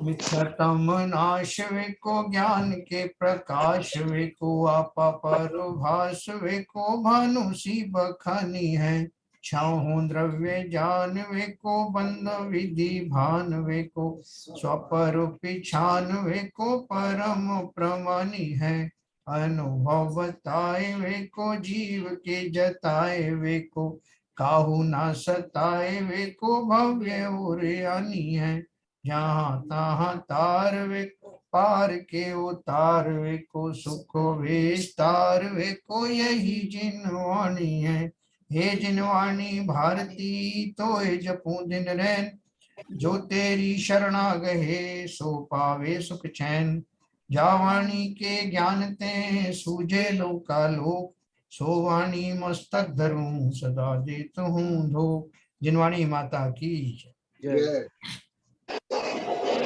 मिथ्यातम नाश वे को ज्ञान के प्रकाश वे को आपा परभास वे को भानुसी बखानी है। छाहु द्रव्य जान वे को बंद विधि भान वे को स्वपर पिछान वे को परम प्रमानी है। अनुभव बताए वे को जीव के जताए वे को काहू ना सताए वे को भव्य उर्यानी है। जहाँ तहाँ तार वे को पार के उतार वे को सुख विस्तार वे को यही जिनवाणी है। हे जिनवाणी भारती तोय जपू दिन रैन, जो तेरी शरणा गहे सो पावे सुख चैन। जावाणी के ज्ञान ते सूझे लोका लोक, सो वाणी मस्तक धरूं सदा देत हूँ धो। जिनवाणी माता की जय।